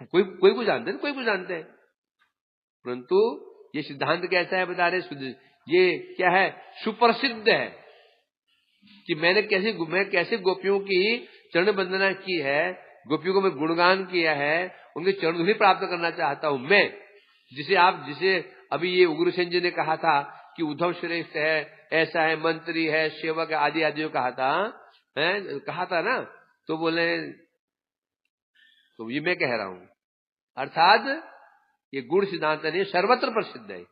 कोई जानते हैं, कोई जानते हैं, परंतु ये सिद्धांत कैसा है बता रहे, ये क्या है? सुप्रसिद्ध है कि मैं कैसे गोपियों की चरण वंदना की है, गोपियों को मैं गुणगान किया है, उनके चरण धूलि प्राप्त करना चाहता हूं मैं। जिसे अभी ये उग्रसेन जी ने कहा था कि उद्धव श्रेष्ठ है, ऐसा है, मंत्री है, सेवक है, आदि आदि कहा था ना, तो बोले, तो ये मैं कह रहा हूं, अर्थात ये गुण सिद्धांत नहीं, सर्वत्र प्रसिद्ध है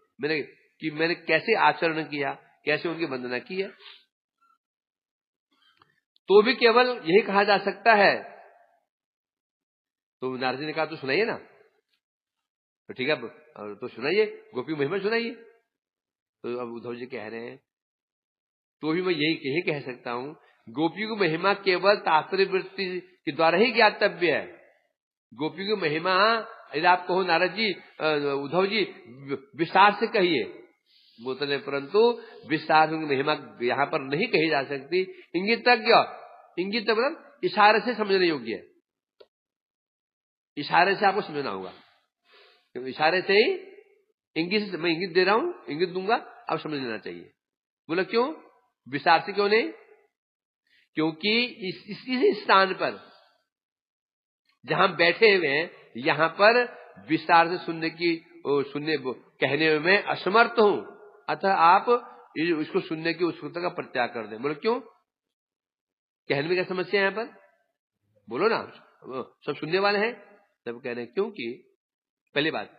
मैंने कैसे आचरण किया, कैसे उनकी वंदना की है। तो भी केवल यही कहा जा सकता है। तो नारद जी ने कहा तो सुनाइए ना, तो ठीक है, तो सुनाइए, गोपी महिमा सुनाइए। तो अब उद्धव जी कह रहे हैं, तो भी मैं यही कह सकता हूं, गोपी की महिमा केवल तात्पर्य वृत्ति के द्वारा ही ज्ञातव्य है। गोपी की महिमा यदि आप कहो नारद जी, उद्धव जी विस्तार से कहिए, बोलते, परंतु विस्तार की महिमा यहां पर नहीं कही जा सकती। इंगित मतलब इशारे से समझने योग्य है, इशारे से आपको समझना होगा, क्योंकि इशारे से ही मैं इंगित दे रहा हूं, इंगित दूंगा, आप समझ लेना चाहिए। बोला क्यों? विस्तार से क्यों नहीं? क्योंकि इसी स्थान पर जहां बैठे हुए हैं, यहां पर विस्तार से कहने में मैं असमर्थ हूं, अतः आप इसको सुनने की उत्सुकता का परित्याग कर दें। बोलो क्यों? कहने में क्या समस्या है यहां पर? बोलो ना, सब सुनने वाले हैं, सब कह रहे हैं क्योंकि पहली बात,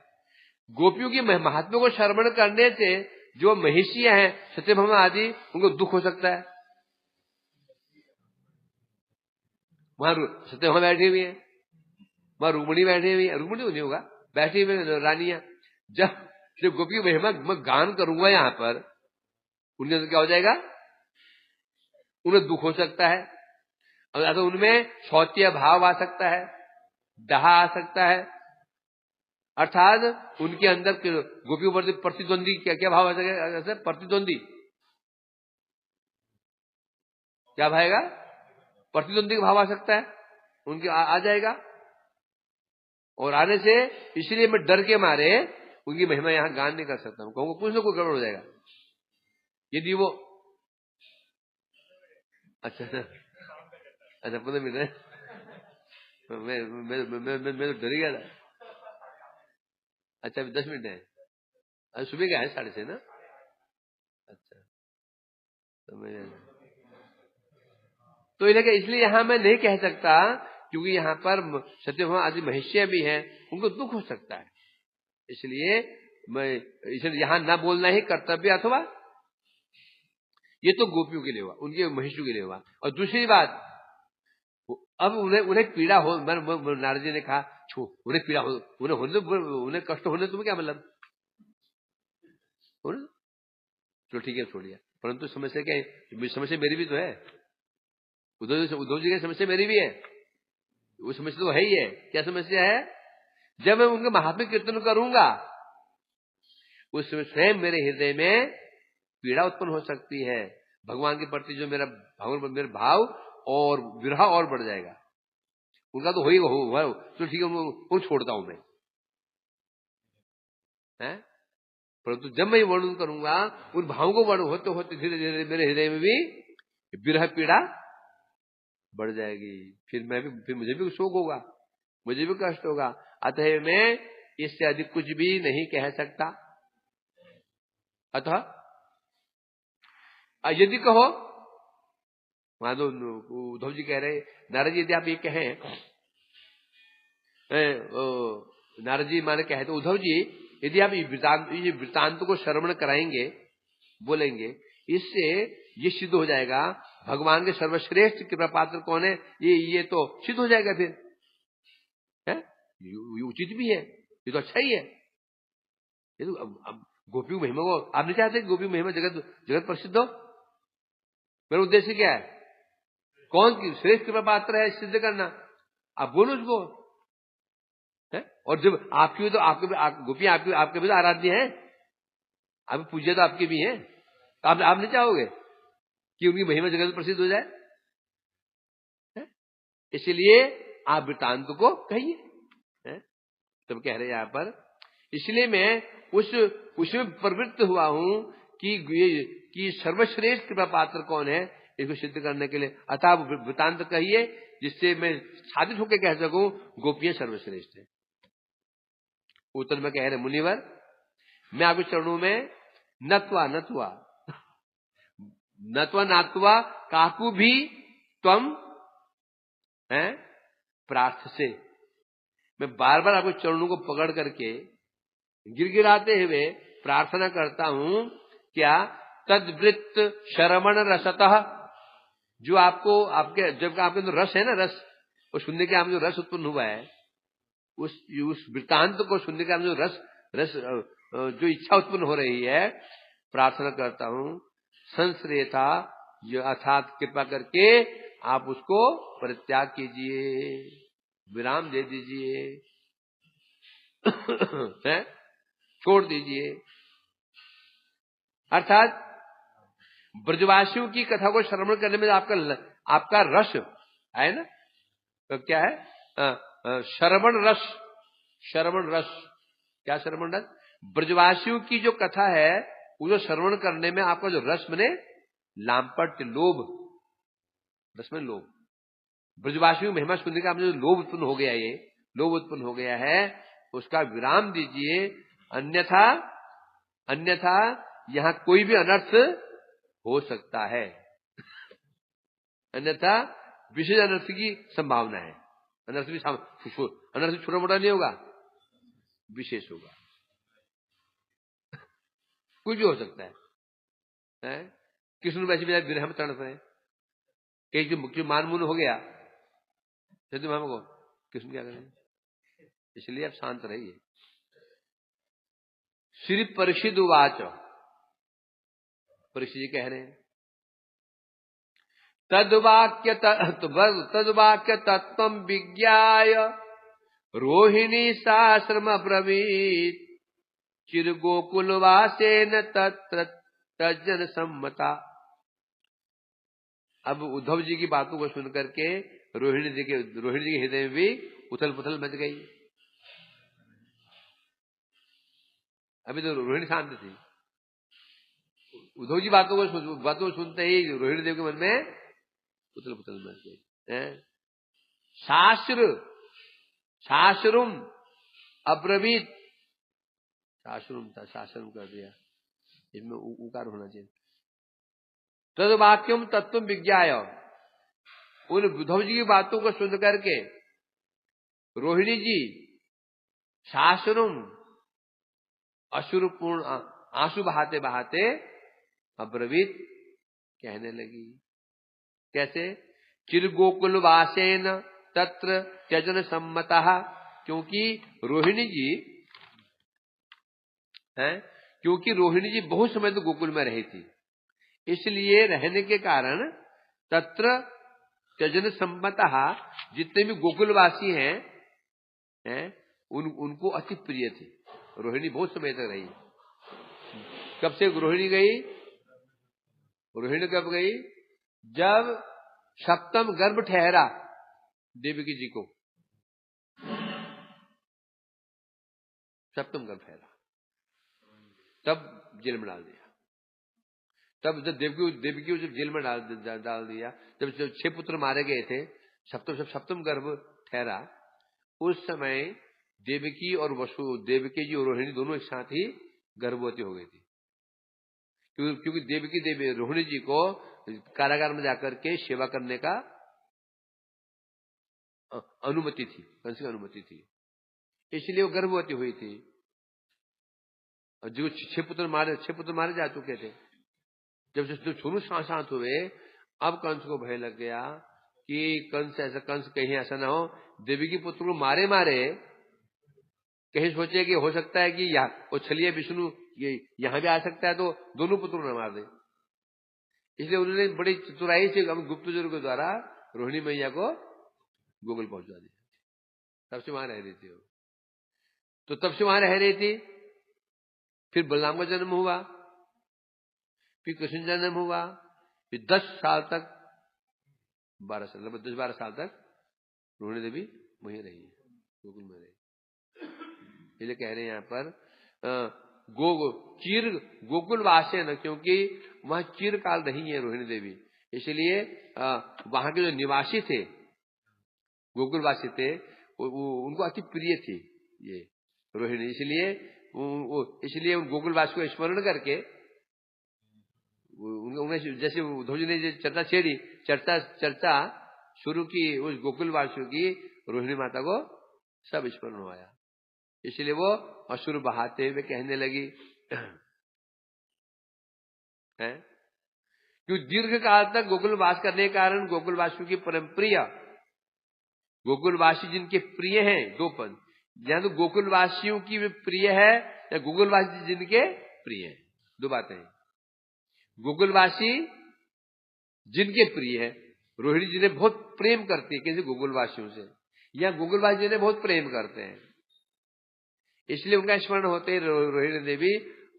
गोपियों की महात्मा को श्रवण करने से जो महिषियां हैं, सत्यभामा आदि, उनको दुख हो सकता है। वहां सत्यभामा बैठी हुई है, वहां रुक्मिणी बैठी हुई है, रुक्मिणी नहीं होगा, बैठी हुई रानियां, जब गोपी महिमा मैं गान करूंगा यहाँ पर, उनके अंदर क्या हो जाएगा? उन्हें दुख हो सकता है, तो उनमें शौत्य भाव आ सकता है, दहा आ सकता है, अर्थात उनके अंदर गोपियों पर प्रतिद्वंदी क्या क्या भाव आ सकता है? प्रतिद्वंदी क्या भाएगा? प्रतिद्वंदी का भाव आ सकता है, उनके आ जाएगा। और आने से इसलिए मैं डर के मारे उनकी महिमा यहां गान नहीं कर सकता हूं, कहूंगा कुछ ना कुछ गड़बड़ हो जाएगा। यदि वो अच्छा 15 मिनट है, मैं तो डर ही गया था। अच्छा 10 मिनट है, आज सुबह का है 6:30 ना। अच्छा तो इसलिए यहां मैं नहीं कह सकता, क्योंकि यहां पर सत्यभामा आदि महिष्य भी हैं, उनको दुख हो सकता है, इसलिए यहां ना बोलना ही कर्तव्य। अथवा ये तो गोपियों के लिए हुआ, उनके महिषियों के लिए हुआ। और दूसरी बात, अब उन्हें पीड़ा हो, नारद जी ने कहा उन्हें पीड़ा हो, उन्हें कष्ट होने तुम्हें क्या मतलब? चलो ठीक है छोड़ दिया, परंतु समस्या क्या है? समस्या मेरी भी तो है, उद्धव जी की समस्या मेरी भी है, वो समस्या तो है ही है। क्या समस्या है? जब मैं उनके महात्म्य कीर्तन करूंगा उस समय स्वयं मेरे हृदय में पीड़ा उत्पन्न हो सकती है, भगवान के प्रति जो मेरा भाव और विरह और बढ़ जाएगा। उनका तो हो ही हो, तो ठीक है उनको छोड़ता हूं मैं, है? परंतु जब मैं वर्णन करूंगा उन भावों को वर्णन होते होते धीरे धीरे मेरे हृदय में भी विरह पीड़ा बढ़ जाएगी, फिर मुझे भी शोक होगा, मुझे भी कष्ट होगा। अतः मैं इससे अधिक कुछ भी नहीं कह सकता। अतः यदि कहो, वहां तो उद्धव जी कह रहे, नारद जी यदि आप ये कहें, नारद जी माने कहे तो उद्धव जी यदि आप ये वृत्तांत को श्रवण कराएंगे, बोलेंगे, इससे ये सिद्ध हो जाएगा भगवान के सर्वश्रेष्ठ कृपा पात्र कौन है, ये तो सिद्ध हो जाएगा। फिर है ये उचित भी है, ये तो अच्छा ही है। ये तो अब गोपी महिमा को आप नहीं चाहते गोपी महिमा जगत प्रसिद्ध हो? मेरा उद्देश्य क्या है? कौन की श्रेष्ठ कृपा पात्र है सिद्ध करना, आप बोलो उसको, है? और जब आपकी तो गोपी आपके भी तो आराध्य है, आप पूज्य तो आपके भी हैं, तो आप नहीं चाहोगे कि उनकी महिमा जगत प्रसिद्ध हो जाए? इसलिए आप वृत्तांत को कहिए, तब कह रहे यहां पर। इसलिए मैं उसमें प्रवृत्त हुआ हूं कि सर्वश्रेष्ठ कृपा पात्र कौन है, इसको सिद्ध करने के लिए। अतः वृत्तांत कहिए जिससे मैं साबित होकर कह सकूं गोपियां सर्वश्रेष्ठ है। उत्तर में कह रहे मुनिवर, मैं आपके चरणों में नत्वा नात्वा काकु भी त्वम है प्रार्थ से, मैं बार बार आपके चरणों को पकड़ करके गिड़गिड़ाते हुए प्रार्थना करता हूं। क्या? तद्वृत्त श्रवण रसतः, जो आपको जब आपके अंदर रस है ना, रस वो सुनने के आप जो रस उत्पन्न हुआ है, उस वृत्तांत को सुनने के आप जो रस जो इच्छा उत्पन्न हो रही है, प्रार्थना करता हूं संश्रेयता, जो अर्थात कृपा करके आप उसको परित्याग कीजिए, विराम दे दीजिए, छोड़ दीजिए। अर्थात ब्रजवासियों की कथा को श्रवण करने में आपका रस है ना, तो क्या है? श्रवण रस। क्या श्रवण रस? ब्रजवासियों की जो कथा है वो श्रवण करने में आपका जो रस बने, लांपट, लोभ, रस में लोभ, ब्रजवासियों महिमा सुनने का जो लोभ उत्पन्न हो गया, ये लोभ उत्पन्न हो गया है, उसका विराम दीजिए। अन्यथा यहां कोई भी अनर्थ हो सकता है, अन्यथा विशेष अनर्थ की संभावना है। अनर्थ छोटा मोटा नहीं होगा, विशेष होगा, कुछ भी हो सकता है? कृष्ण वैसे भी विरह में तड़प रहे, कहीं मुख्य मानमून हो गया तो हम को कृष्ण क्या करेंगे? इसलिए आप शांत रहिए। श्री परीक्षित उवाच, परीक्षित जी कह रहे हैं, तद्वाक्य तत्व विज्ञाय रोहिणी साश्रम ब्रवीत चिर गोकुलवासेन तत्र तज्जन सम्मता। अब उद्धव जी की बातों को सुनकर के रोहिणी जी के हृदय में भी उथल पुथल मच गई। अभी तो रोहिणी शांत थी, उद्धव जी बातों को सुनते ही रोहिणी देव के मन में उथल पुथल मच गई। शास्त्रुम अब्रवीत, शास्त्रुम था, शास्त्रम कर दिया, इसमें उकार होना चाहिए। तद्वाक्यम तत्व विज्ञाय, उन उद्धव जी की बातों को सुन करके रोहिणी जी शास्त्रुम अश्रुपूर्ण आंसू बहाते बहाते अब्रवीत कहने लगी। कैसे? चिर गोकुल वासेन तत्र त्यजन सम्मता, क्योंकि रोहिणी जी बहुत समय तो गोकुल में रही थी, इसलिए रहने के कारण तत्र त्यजन सम्मता, जितने भी गोकुलवासी हैं उनको अति प्रिय थी। रोहिणी बहुत समय तक रही। कब से रोहिणी गई? रोहिणी कब गई? जब सप्तम गर्भ ठहरा देवकी जी को, सप्तम गर्भ ठहरा, तब जेल में डाल दिया। तब जब देवकी को जब जेल में डाल दिया, जब 6 पुत्र मारे गए थे, सप्तम गर्भ ठहरा, उस समय देवकी और देवकी जी और रोहिणी दोनों एक साथ ही गर्भवती हो गई थी। क्योंकि देवकी रोहिणी जी को कारागार में जाकर के सेवा करने का अनुमति थी, कंस की अनुमति थी, इसलिए वो गर्भवती हुई थी। और जो 6 पुत्र मारे जा चुके थे, जब छोरू शांत हुए, अब कंस को भय लग गया कि कंस कहीं ऐसा ना हो देवकी पुत्र को मारे कहीं सोचे कि हो सकता है कि वो छलिया विष्णु यहां भी आ सकता है, तो दोनों पुत्रों ने मार दे। इसलिए उन्होंने बड़ी चतुराई से गुप्तचरों के द्वारा रोहिणी मैया को गोकुल पहुंचा दिया। तब से वहां रह रही थी वो। तो तब से वहां रह रही थी। फिर बलराम का जन्म हुआ, फिर कृष्ण जन्म हुआ, फिर 10 साल तक, 12 साल, लगभग 10-12 साल तक रोहिणी देवी वहीं रही, गोकुल में रही। इसलिए कह रहे हैं यहाँ पर चीर गोकुल वासे न, क्योंकि वहां चिरकाल रही है रोहिणी देवी, इसलिए वहां के जो निवासी थे, गोकुलवासी थे, उनको अति प्रिय थी ये रोहिणी। इसलिए उन गोकुलवासी को स्मरण करके उन्हें, जैसे उद्धव जी ने चर्चा छेड़ी, चर्चा शुरू की उस गोकुलवासियों की, रोहिणी माता को सब स्मरण हो आया। इसलिए वो अश्रु बहाते हुए कहने लगी है, क्योंकि दीर्घ काल तक गोकुलवास करने के कारण गोकुलवासियों की परम प्रिय, गोकुलवासी जिनके प्रिय हैं, 2 पद, या तो गोकुलवासियों की भी प्रिय है या गोकुलवासी जिनके प्रिय है, 2 बातें हैं। गोकुलवासी जिनके प्रिय है, रोहिणी जी ने बहुत प्रेम करती है किसी गोकुलवासियों से, या गोकुलवासी जी ने बहुत प्रेम करते हैं, इसलिए उनका स्मरण होते रोहिणी देवी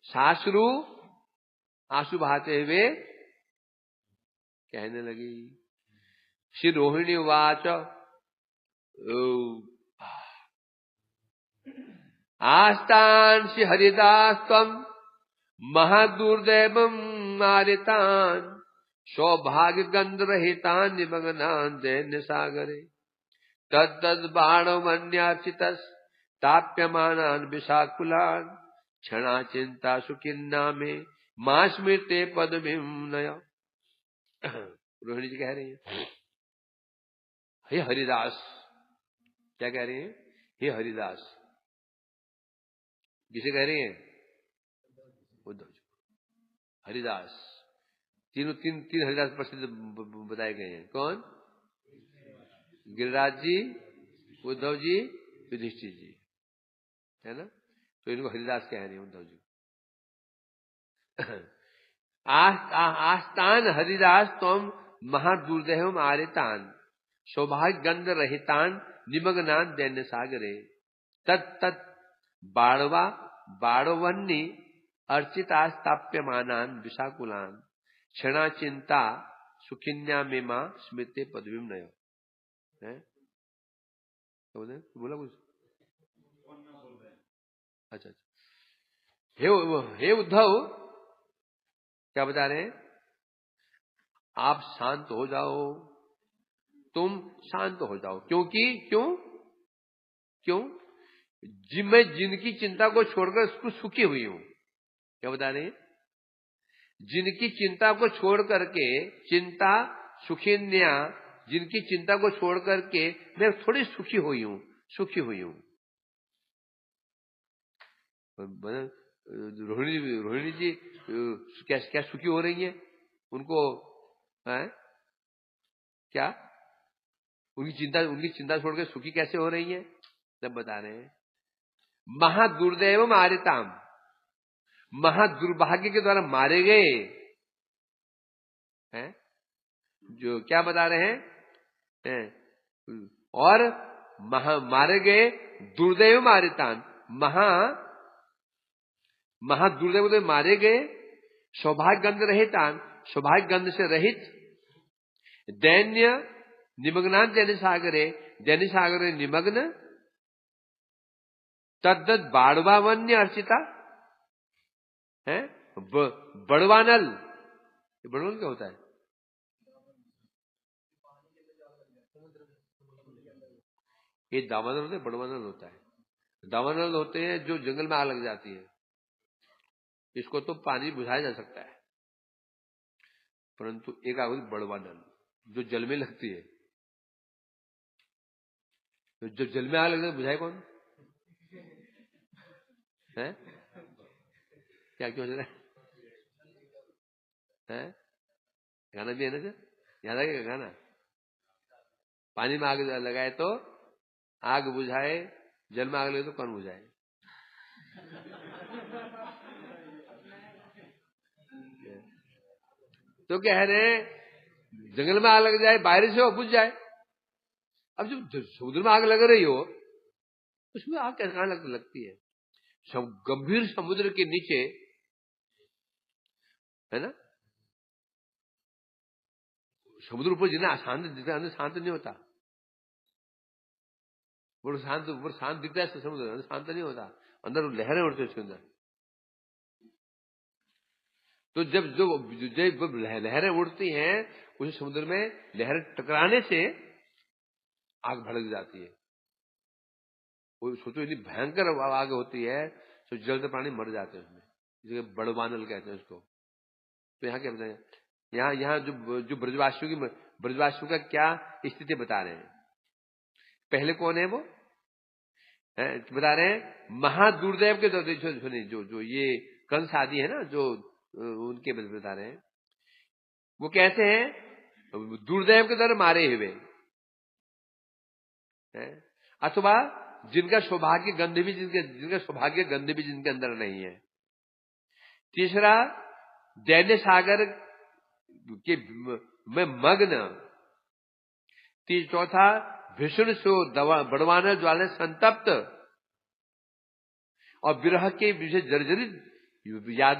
साश्रु आंसू बहाते हुए कहने लगी। श्री रोहिणी उवाच आस्तान श्री हरिदास तम महादुर्दैवम मारितान सौभाग्य गंध रहितान निमग्नान दैन्य सागरे तद्दद बाणमन्याचित ताप्यमानान विशाकुलान क्षणा चिंता सुखिन्ना में मां स्मृते पदमिम नया। रोहिणी जी कह रही है, हे हरिदास, क्या कह रही हैं? हे हरिदास, किसे कह रही हैं? उद्धव जी। हरिदास, तीन हरिदास प्रसिद्ध बताए गए हैं। कौन? गिरिराज जी, उद्धव जी, युधिष्ठिर जी, है ना? तो इनको हरिदास कह रहे हैं उद्धव जी। आस्तान हरिदास तम महादुर्देह आरितान सौभाग्य गंध रहितान निमग्नान दैन्य सागरे तत् बाड़वा बाड़वन्नी अर्चितास्ताप्यमानान विशाकुलान क्षणा चिंता सुखिन्या में मां स्मृति पदवीम नयो है बोला कुछ। अच्छा हे उद्धव क्या बता रहे हैं? आप शांत हो जाओ, तुम शांत हो जाओ। क्यों मैं जिनकी चिंता को छोड़कर उसको सुखी हुई हूं। क्या बता रहे हैं? जिनकी चिंता को छोड़ करके चिंता सुखिन्या, जिनकी चिंता को छोड़ करके मैं थोड़ी सुखी हुई हूं। रोहिणी जी क्या सुखी हो रही है? उनको है क्या उनकी चिंता छोड़ के सुखी कैसे हो रही है? तब बता रहे हैं महादुर्दैव मारिताम, महादुर्भाग्य के द्वारा मारे गए हैं। जो क्या बता रहे हैं? और मारे गए दुर्दैव मारितान, महादुर्दैव तो मारे गए, सौभाग्य गंध रहितान, सौभाग्य गंध से रहित, दैन्य निमग्नान दैन्य सागरे निमग्न, तद्दत बाड़वावन्य अर्चिता है। बड़वानल, बड़वानल क्या होता है? ये दावानल होता है, बड़वानल होता है। दावानल होते हैं जो जंगल में आग लग जाती है, इसको तो पानी बुझाया जा सकता है, परंतु एक आग होती बड़वानल जो जल में लगती है। तो जब जल में आग लगता है बुझाए कौन है? क्या क्यों हो रहा है? गाना भी है ना सर, याद आएगा गाना? पानी में आग लगाए तो आग बुझाए, जल में आग लगे तो कौन बुझाए? तो कह रहे जंगल में आग लग जाए, बारिश से वो बुझ जाए। अब जब समुद्र में आग लग रही हो उसमें आग कैसे कहां लगती है? गंभीर समुद्र के नीचे है ना, समुद्र ऊपर जितना शांत दिखता है अंदर शांत नहीं होता। ऊपर शांत दिखता है समुद्र, अंदर शांत नहीं होता, अंदर लहरें उठती है उसके अंदर। तो जब लहरें उठती हैं उस समुद्र में, लहरें टकराने से आग भड़क जाती है। वो सोचो इतनी भयंकर आग होती है तो जलते प्राणी मर जाते हैं उसमें, जिसे बड़वानल कहते हैं उसको। तो यहाँ क्या बताएं, यहाँ जो ब्रजवासियों का क्या स्थिति बता रहे हैं। पहले कौन है वो बता रहे हैं महादुर्दैव के सुनिए, जो ये कंस आदि है ना, जो उनके बता रहे हैं। वो कैसे हैं? दुर्दैव के द्वारा मारे हुए, अथवा जिनका सौभाग्य गंध भी जिनके अंदर नहीं है। तीसरा दैन्य सागर के में मग्न। चौथा भीषण सो बड़वाना ज्वाला संतप्त और विरह के विषय जर्जरित याद।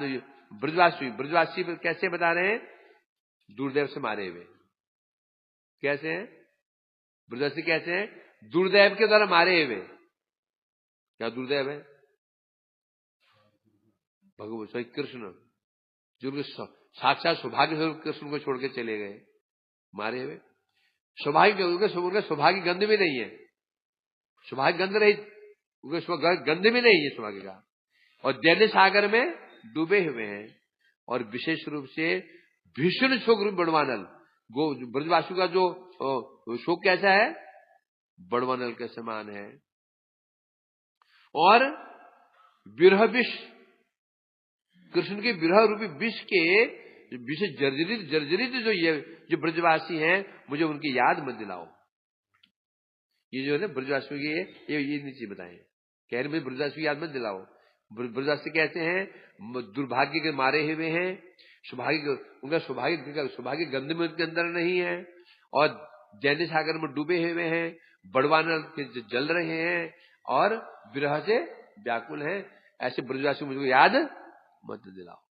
ब्रजवासी कैसे बता रहे हैं? दुर्दैव से मारे हुए। कैसे हैं ब्रजवासी? कैसे हैं? दुर्दैव के द्वारा मारे हुए। क्या दुर्दैव है? भगवान श्री कृष्ण, जो साक्षात सौभाग्य स्वरूप कृष्ण को छोड़ के चले गए, मारे हुए। सौभाग्य गंध भी नहीं है, सौभाग्य गंध नहीं, गंध भी नहीं है सौभाग्य का। और दैन्य सागर में डूबे हुए हैं। और विशेष रूप से भीषण शोक रूप बड़वानल, ब्रजवासु का जो शोक कैसा है? बड़वानल के समान है। और विरह विष, कृष्ण के विरह रूपी विष के विषय जर्जरित जो ब्रजवासी हैं, मुझे उनकी याद मत दिलाओ। ये जो है ना ब्रजवासियों की ये नीचे बताए, कह रहे मुझे ब्रजवासियों की याद मत दिलाओ। ब्रजवासी कैसे हैं? दुर्भाग्य के मारे हुए हैं, उनका सौभाग्य गंध में उनके अंदर नहीं है, और जैन सागर में डूबे हुए हैं, बड़वानल के जल रहे हैं और विरह से व्याकुल हैं। ऐसे ब्रजवासी मुझको याद मत दिलाओ।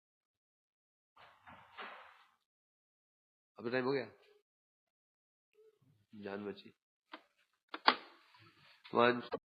अब टाइम हो गया, जान बची।